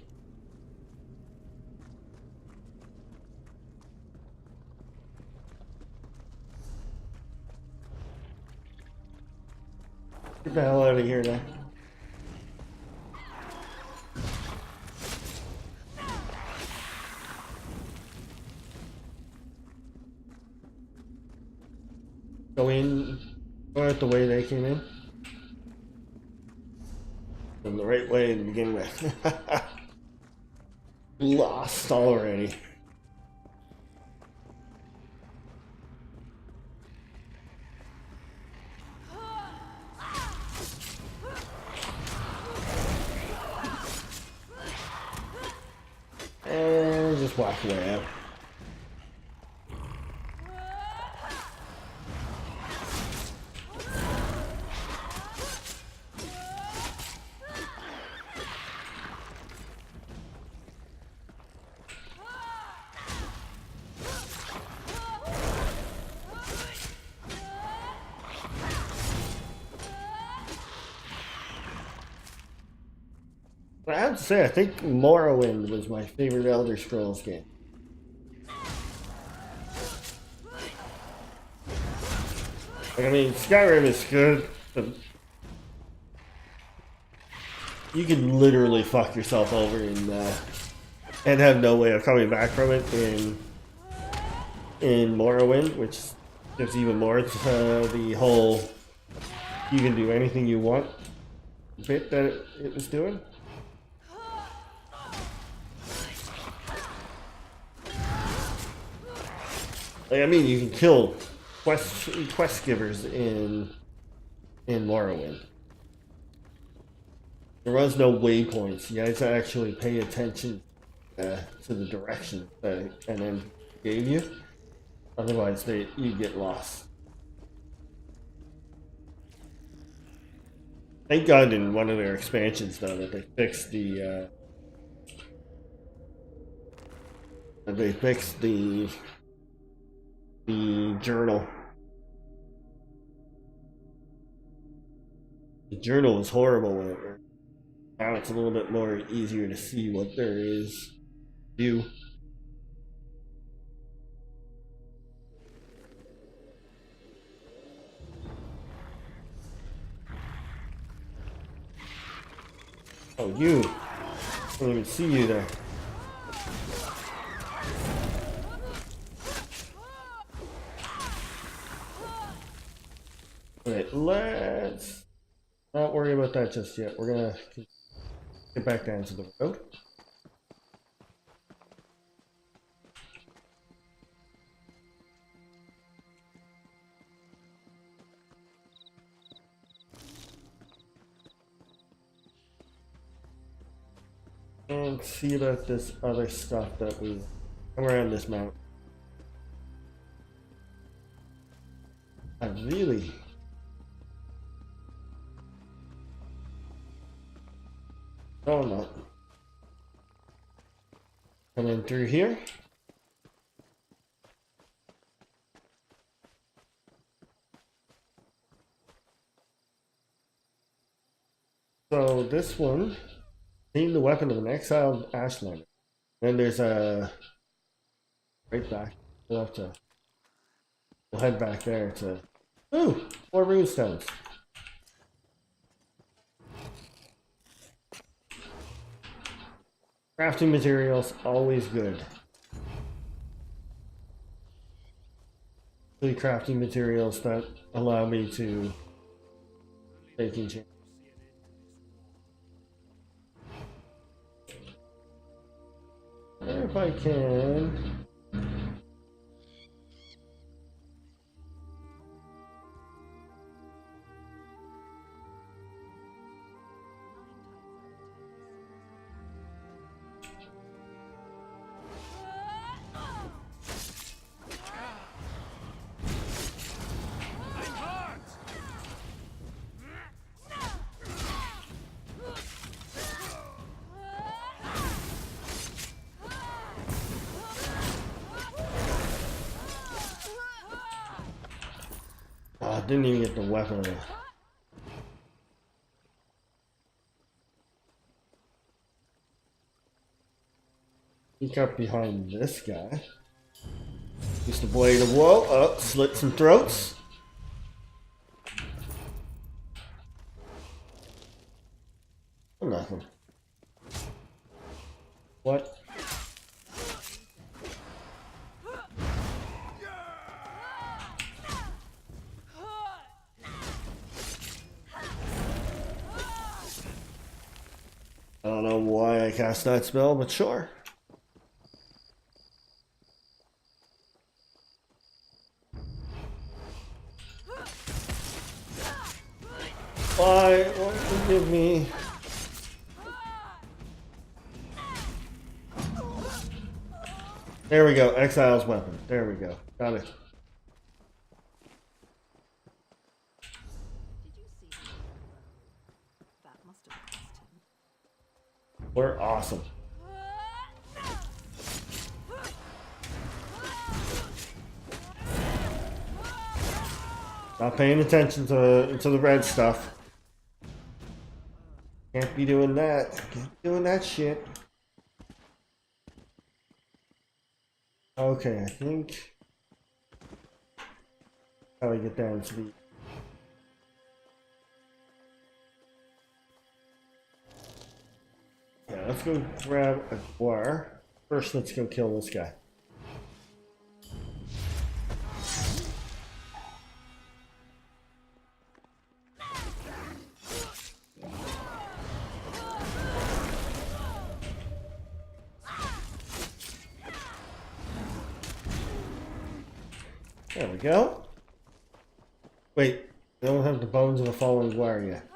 Get the hell out of here now. Go out the way they came in. In the right way to begin with. Lost already. And just walk away out. I have to say, I think Morrowind was my favorite Elder Scrolls game. I mean, Skyrim is good, but you can literally fuck yourself over and have no way of coming back from it in Morrowind, which gives even more the whole you can do anything you want bit that it was doing. Like, I mean, you can kill quest givers in Morrowind. There was no waypoints. You guys actually pay attention to the direction that and then gave you. Otherwise, you get lost. Thank God in one of their expansions, though, that they fixed the journal. The journal was horrible when it worked. Now it's a little bit more easier to see what there is to do. Oh, you! I don't even see you there. Alright, let's not worry about that just yet. We're gonna get back down to the road. And see about this other stuff that we come around this mountain. I really I'm not. Come in through here. this one, seeing the weapon of an exiled Ashlander. Then there's a right back. We'll have to. We'll head back there to. Ooh, 4 rune stones. Crafting materials always good. Really crafting materials that allow me to take enchantment. If I can. Oh, didn't even get the weapon. Sneak up behind this guy. Use the blade of woe. Oh, slit some throats. Oh, nothing. What? I don't know why I cast that spell, but sure. Why won't you give me? There we go, Exile's weapon. There we go. Got it. That must have cost him. We're awesome. Not paying attention to the red stuff. Can't be doing that. Can't be doing that shit. Okay, I think how do I get down to the yeah, let's go grab a war. First let's go kill this guy. There we go. Wait, I don't have the bones of the fallen warrior yet.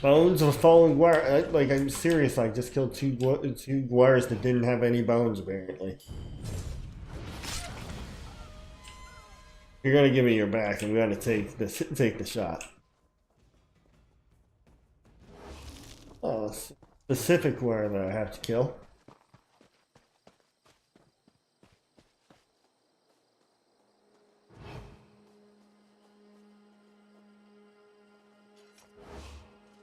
Bones of a fallen warrior. Like, I'm serious. I just killed two warriors that didn't have any bones, apparently. You're gonna give me your back, and we gotta take the shot. Oh, specific warrior that I have to kill.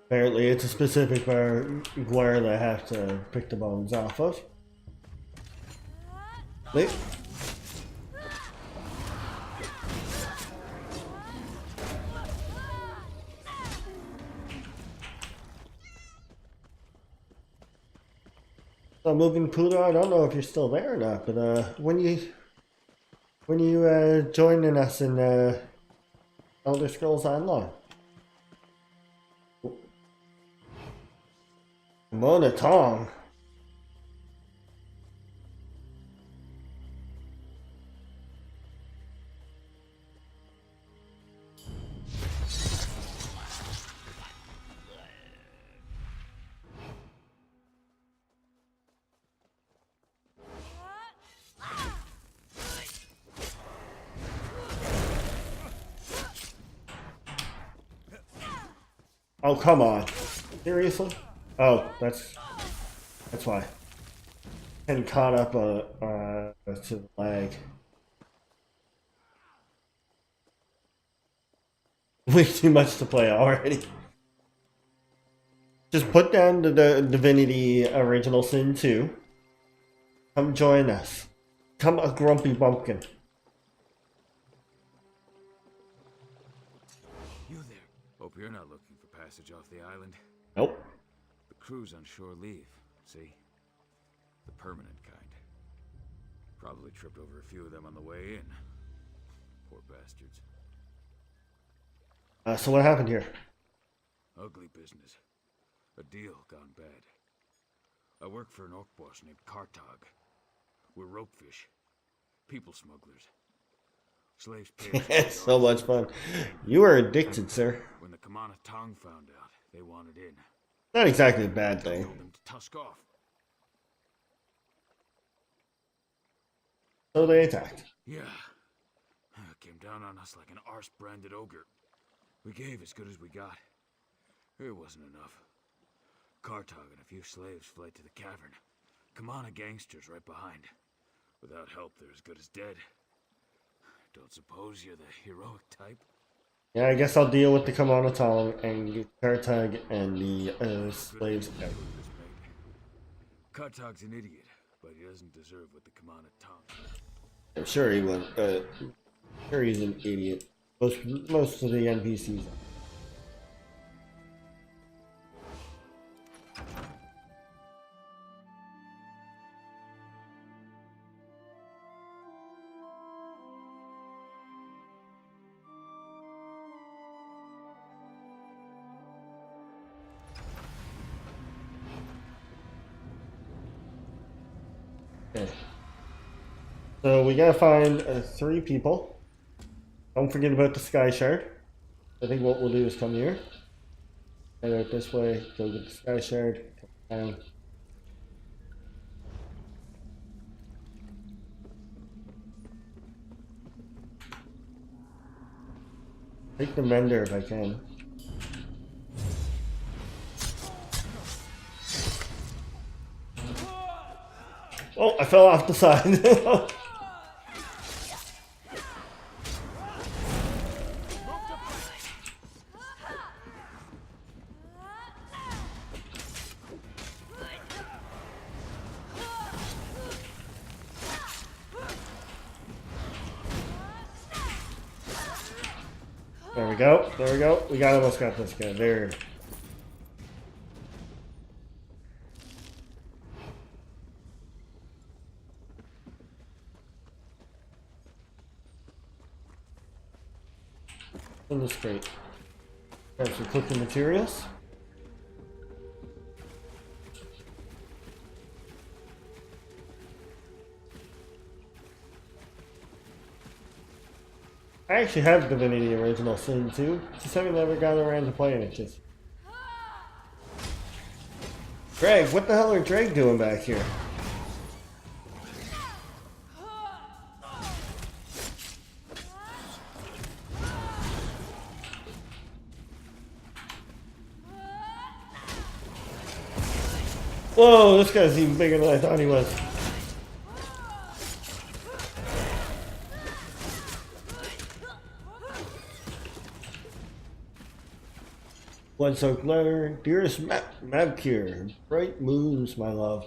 Apparently it's a specific warrior that I have to pick the bones off of. Wait. So moving Pluto, I don't know if you're still there or not, but when you joining us in Elder Scrolls Online? Mona Tong. Oh, come on. Seriously? Oh, that's why. and caught up to the lag. Way too much to play already. Just put down the Divinity Original Sin 2. Come join us. Come a grumpy bumpkin. You there. Hope you're not looking for passage off the island. Nope. The crew's on shore leave, see? The permanent kind. Probably tripped over a few of them on the way in. Poor bastards. So what happened here? Ugly business. A deal gone bad. I work for an orc boss named Kartag. We're ropefish. People smugglers. Slaves pay us It's so much fun. You are addicted, sir. When the Kamana Tong found out, they wanted in. Not exactly a bad thing. Told them to tusk off. So they attacked. Yeah. Came down on us like an arse-branded ogre. We gave as good as we got. It wasn't enough. Kartag and a few slaves fled to the cavern. Kamana gangsters right behind. Without help, they're as good as dead. Don't suppose you're the heroic type? Yeah, I guess I'll deal with the Kamana Tong and Kartag and the slaves. Kartag's an idiot, but he doesn't deserve what the Kamana Tong. I'm sure he was. Sure he's an idiot. Most of the NPCs. Okay. So we gotta find 3 people. Don't forget about the Sky Shard. I think what we'll do is come here. Head out this way, go get the Sky Shard, come down. Take the Mender if I can. Oh, I fell off the side. There we go. There we go. We almost got this guy. There. In this crate. Grab some cooking materials. I actually have Divinity Original Sin 2, just haven't ever gotten around to playing it. Just Greg, what the hell are Drake doing back here? Whoa, this guy's even bigger than I thought he was. Blood-soaked letter, dearest Mabkir, bright moons, my love.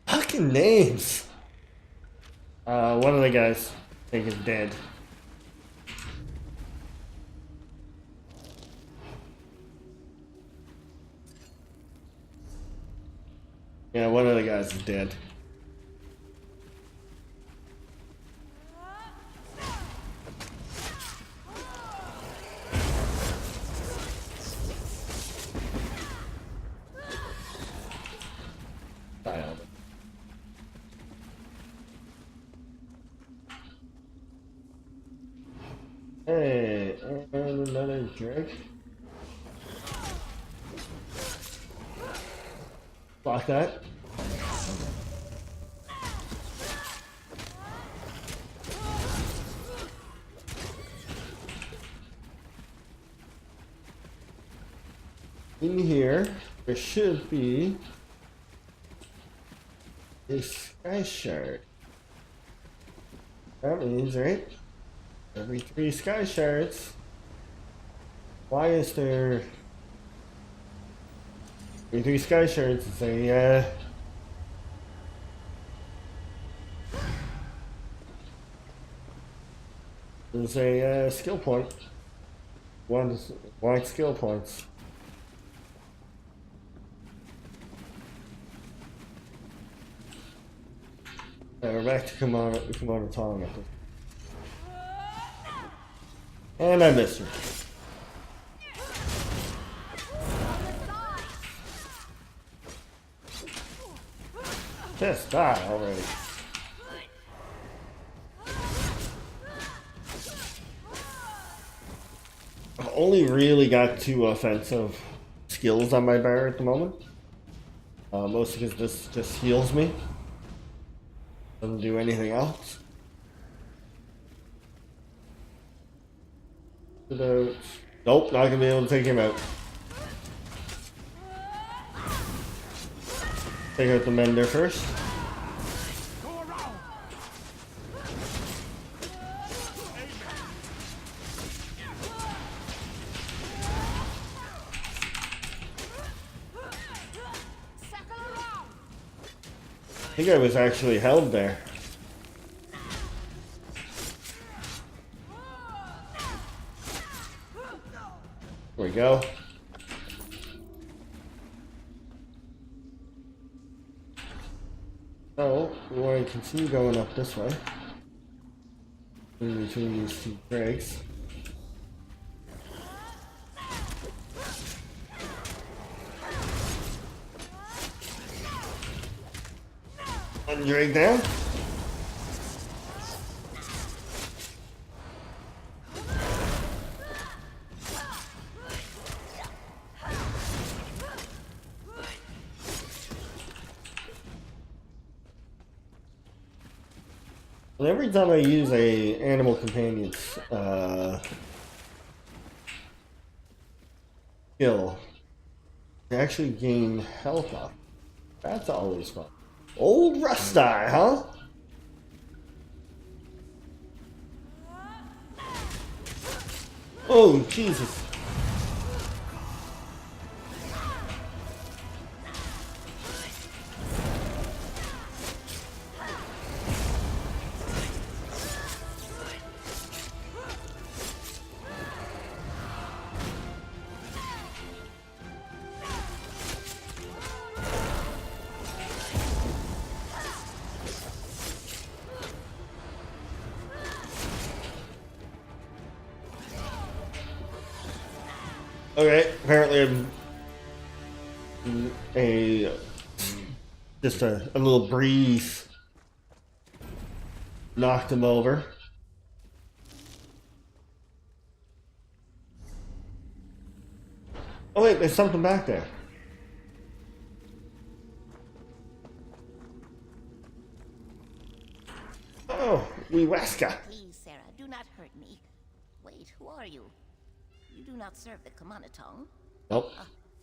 Fucking names. One of the guys I think is dead. Yeah, one of the guys is dead. Hey, and another drink. Block that. In here, there should be A sky shard. That means, right? Every 3 sky shards. Why is there every 3 sky shards? It's a there's a skill point. One skill points. We're back to Komodo Tong. And I missed her. Just die already. I've only really got 2 offensive skills on my bar at the moment. Mostly because this just heals me. Doesn't do anything else. Nope, not gonna be able to take him out. Take out the mender first. I think I was actually held there. There we go. So, we want to continue going up this way. In between these 2 crags. One drag down. And every time I use a animal companion's skill, I actually gain health off. That's always fun. Old Rust Eye, huh? Oh, Jesus. Okay, apparently I'm just a little breeze knocked him over. Oh wait, there's something back there. Oh, wee Wesker. Please, Sarah, do not hurt me. Wait, who are you? You do not serve the Kamanatong. Nope.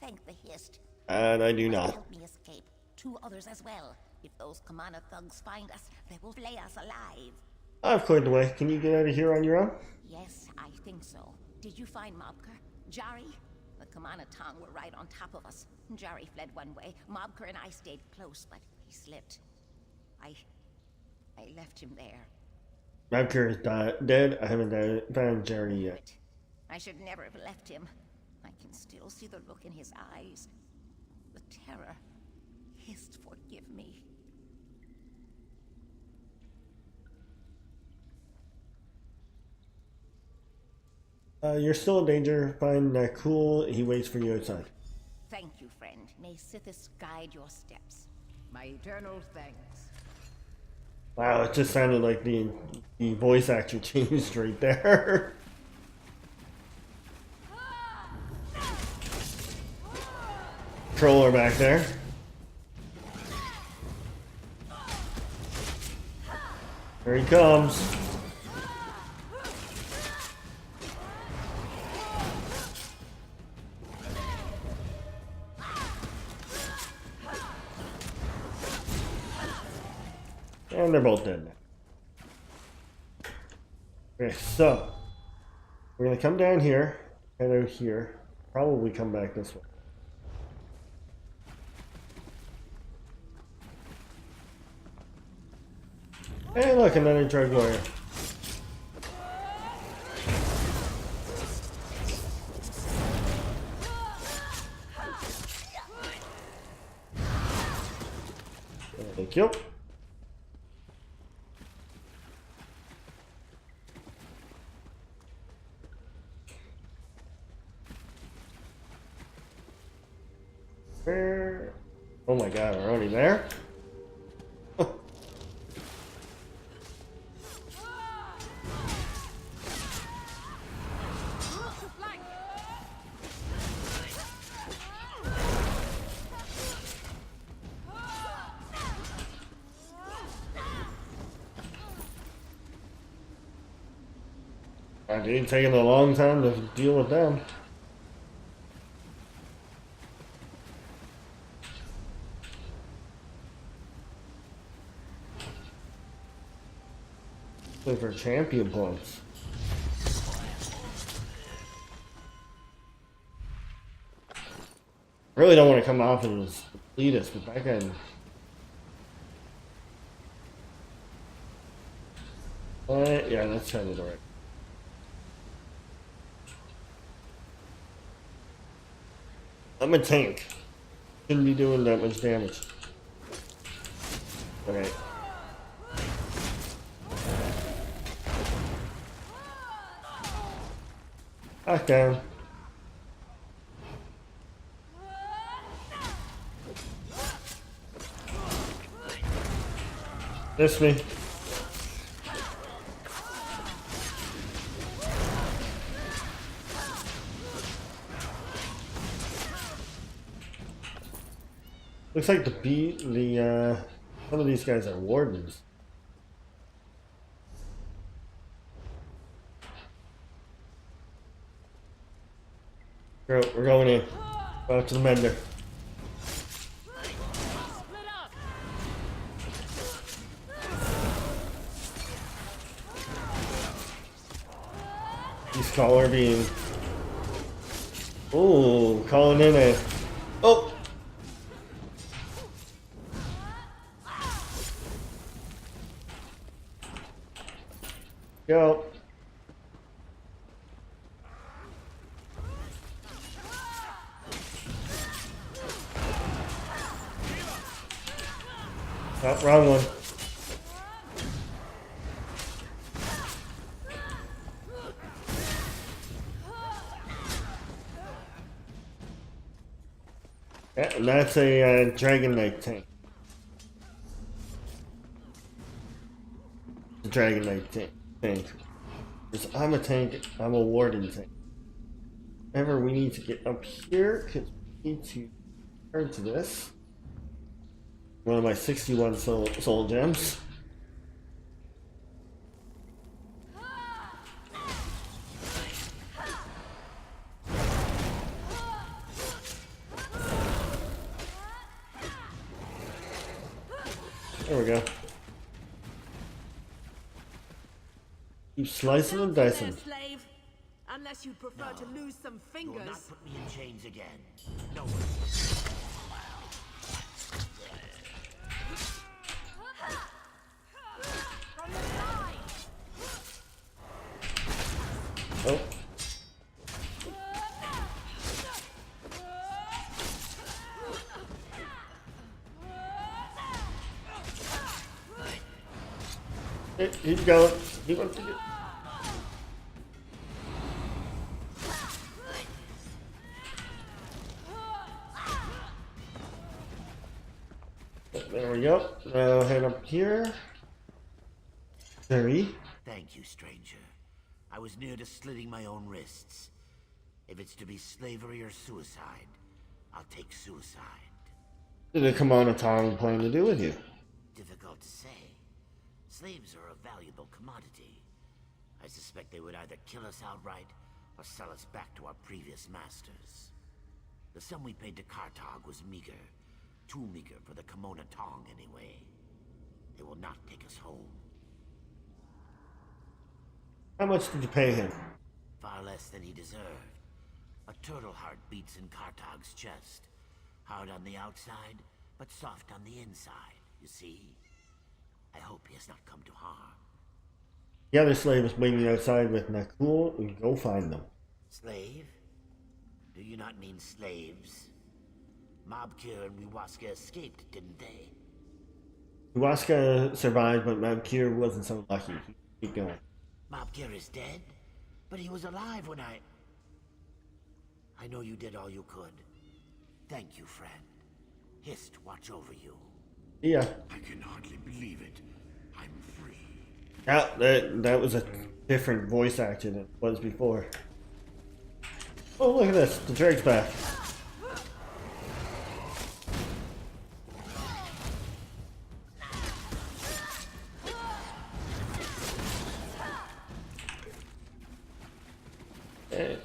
Thank the Hist. And I do But not. help me escape. 2 others as well. If those Kamana thugs find us, they will flay us alive. I've cleared the way. Can you get out of here on your own? Yes, I think so. Did you find Mobker? Jari? The Kamanatong were right on top of us. Jari fled one way. Mobker and I stayed close, but he slipped. I left him there. Mabker is dead. I haven't found Jerry yet. I should never have left him. I can still see the look in his eyes. The terror. Hist, forgive me. You're still in danger. Find that cool. He waits for you outside. Thank you, friend. May Sithis guide your steps. My eternal thanks. Wow, it just sounded like the voice actor changed right there. Controller back there. Here he comes. they're both dead now. Okay, so we're gonna come down here, head out here, probably come back this way. Hey, look, another drug warrior. Thank you. Where? Oh my god, we're already there? It's taking a long time to deal with them. Looking for champion points. Really don't want to come off as elitist, but back in. Yeah, that's kind of right. I'm a tank. Shouldn't be doing that much damage. Okay. Back down. Miss me. Looks like some of these guys are wardens. We're going in. Go out to the mender. He's collar beam. Oh, calling in a. Oh! Go. Oh, wrong one. Yeah, and that's a Dragon Knight tank. The Dragon Knight tank. Because I'm a tank, I'm a Warden tank. However, we need to get up here because we need to turn to this. One of my 61 soul gems. There we go. Keep slicing and dicing. Slave, unless you prefer to lose some You will fingers. not put me in chains again. No. Oh. Hey, keep going. He wants to get. There we go. Now head up here. Very. Thank you, stranger. I was near to slitting my own wrists. If it's to be slavery or suicide, I'll take suicide. What did the Kamana Tong plan to do with you? Difficult to say. Slaves are a valuable commodity. I suspect they would either kill us outright or sell us back to our previous masters. The sum we paid to Kartag was meager. Too meager for the Kimona Tong, anyway. They will not take us home. How much did you pay him? Far less than he deserved. A turtle heart beats in Kartag's chest. Hard on the outside, but soft on the inside, you see? I hope he has not come to harm. The other slave is waiting outside with Nakul. We go find them. Slave? Do you not mean slaves? Mobkir and Wiwaska escaped, didn't they? Huasca survived, but Mabkir wasn't so lucky. Keep going. Mobkir is dead? But he was alive when I know you did all you could. Thank you, friend. Hist watch over you. Yeah. I can hardly believe it. I'm free. That was a different voice actor than it was before. Oh, look at this. The Drake's back. Hey.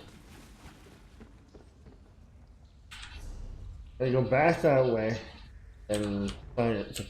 They go back that way and find it.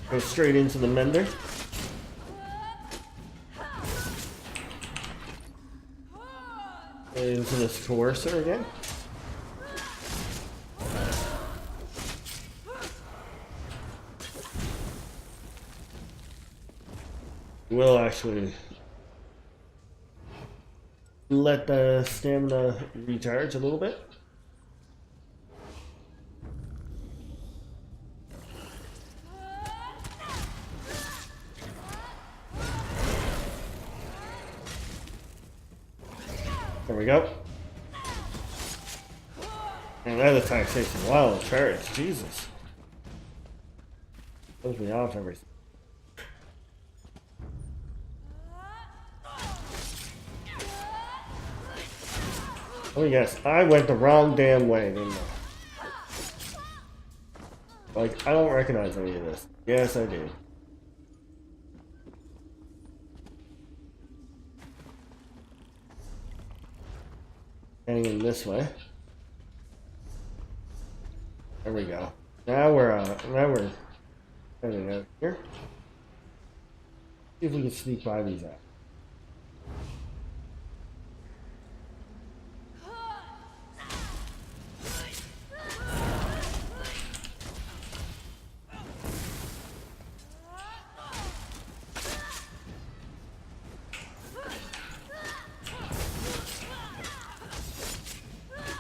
Go straight into the mender. Into this coercer again. We'll actually let the stamina recharge a little bit. There we go. And that attack takes a while to charge. Jesus. Throws me off everything. Oh yes, I went the wrong damn way, didn't I? Like, I don't recognize any of this. Yes, I do. Hanging this way. There we go. Now we're heading out here. See if we can sneak by these out.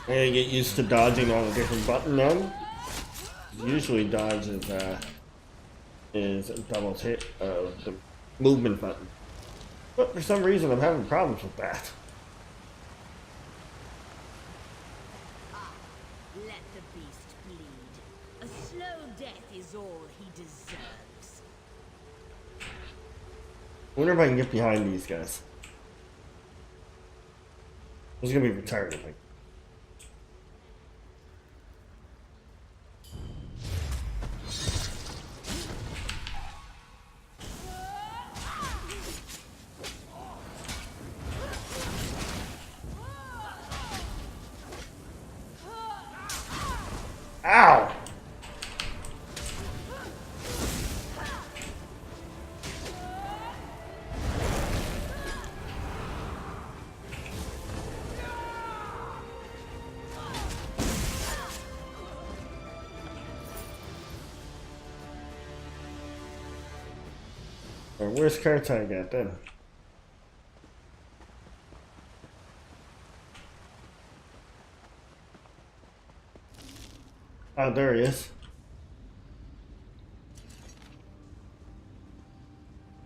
I gotta get used to dodging on a different button now. Usually dodge is a double hit of the movement button. But for some reason I'm having problems with that. Let the beast bleed. A slow death is all he deserves. I wonder if I can get behind these guys. This is gonna be retarded. Like. Ow! Where's Kartag at then? Oh, there he is.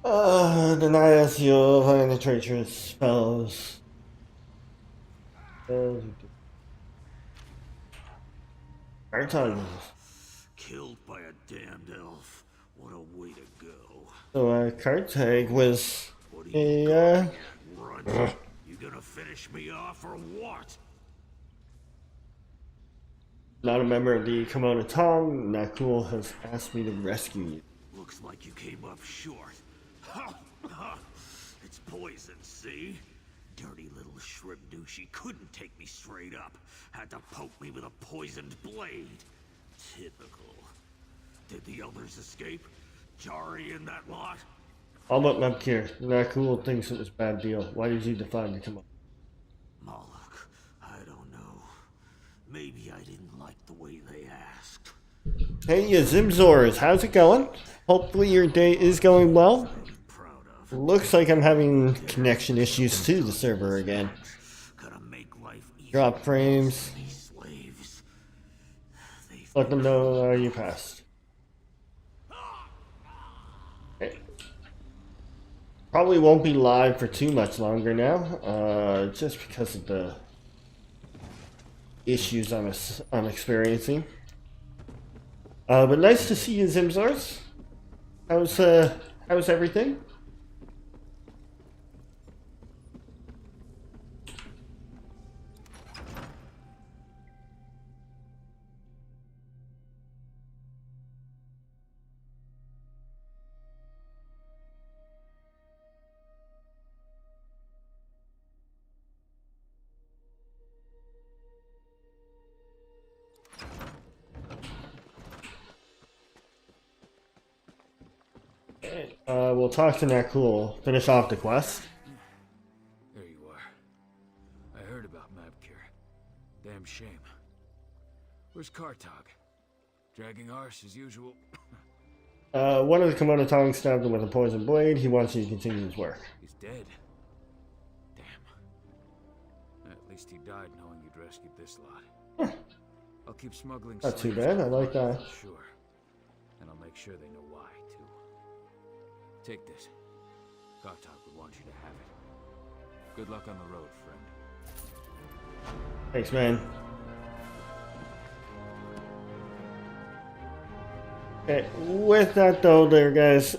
Deny us your find the treacherous spells. Kartag. Killed by a damned elf. What a way to go. So, Kartag was What are you a, Runt? You gonna finish me off or what? not a member of the Kimono Tong, Nakul has asked me to rescue you. Looks like you came up short. It's poison, see? Dirty little shrimp douchey couldn't take me straight up. Had to poke me with a poisoned blade. Typical. Did the others escape? Jari and that lot? All but Mabkir. Nakul thinks it was a bad deal. Why did you decide to come up? Moloch, I don't know. Maybe I didn't like the way they asked. Hey, Zimzors, how's it going? Hopefully your day is going well. I'm proud of. Looks like I'm having connection issues to the server again. Gotta make life easy. Drop frames. These slaves. They've Let them know you passed. Okay. Probably won't be live for too much longer now, just because of the issues I'm experiencing. But nice to see you, Zimzors. How's everything? We'll talk to Nakul, finish off the quest. There you are. I heard about Mabkir. Damn shame. Where's Kartog? Dragging arse as usual. One of the Kimono Tongs stabbed him with a poison blade. He wants you to continue his work. He's dead. Damn. At least he died knowing you'd rescued this lot. I'll keep smuggling. Not too slaves bad, I like that. Sure. And I'll make sure they know why, too. Take this. Kartog would want you to have it. Good luck on the road, friend. Thanks, man. Okay, with that though there guys,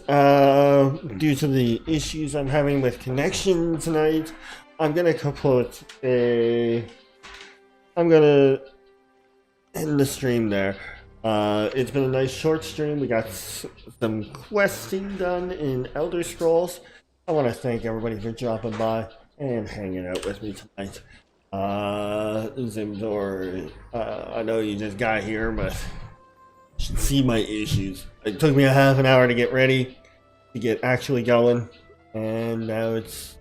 due to the issues I'm having with connection tonight, I'm gonna end the stream there. It's been a nice short stream. We got some questing done in Elder Scrolls. I want to thank everybody for dropping by and hanging out with me tonight. Zimzor, I know you just got here, but you should see my issues. It took me a half an hour to get ready, to get actually going, and now it's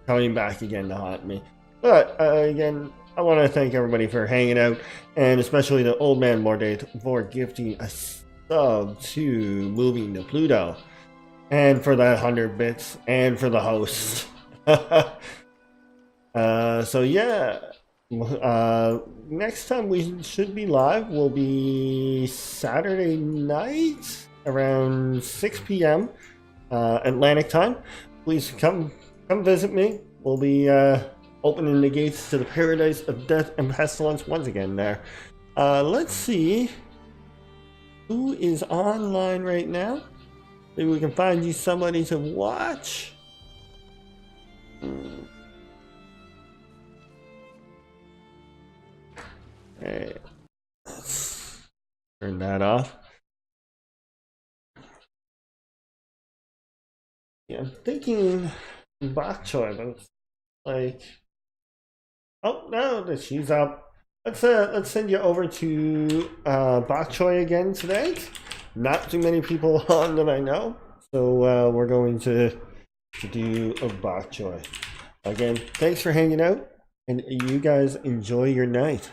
coming back again to haunt me. But again, I want to thank everybody for hanging out, and especially the old man Mordate for gifting a sub to Moving to Pluto, and for that 100 bits, and for the host. So yeah, next time we should be live will be Saturday night around 6 p.m. Atlantic time. Please come visit me. We'll be opening the gates to the paradise of death and pestilence once again there. Let's see who is online right now. Maybe we can find you somebody to watch. Okay. Let's turn that off. Yeah, I'm thinking bok choy, but it's like, oh no, she's up. Let's send you over to bok choy again today. Not too many people on that I know, so we're going to do a bok choy again. Thanks for hanging out, and you guys enjoy your night.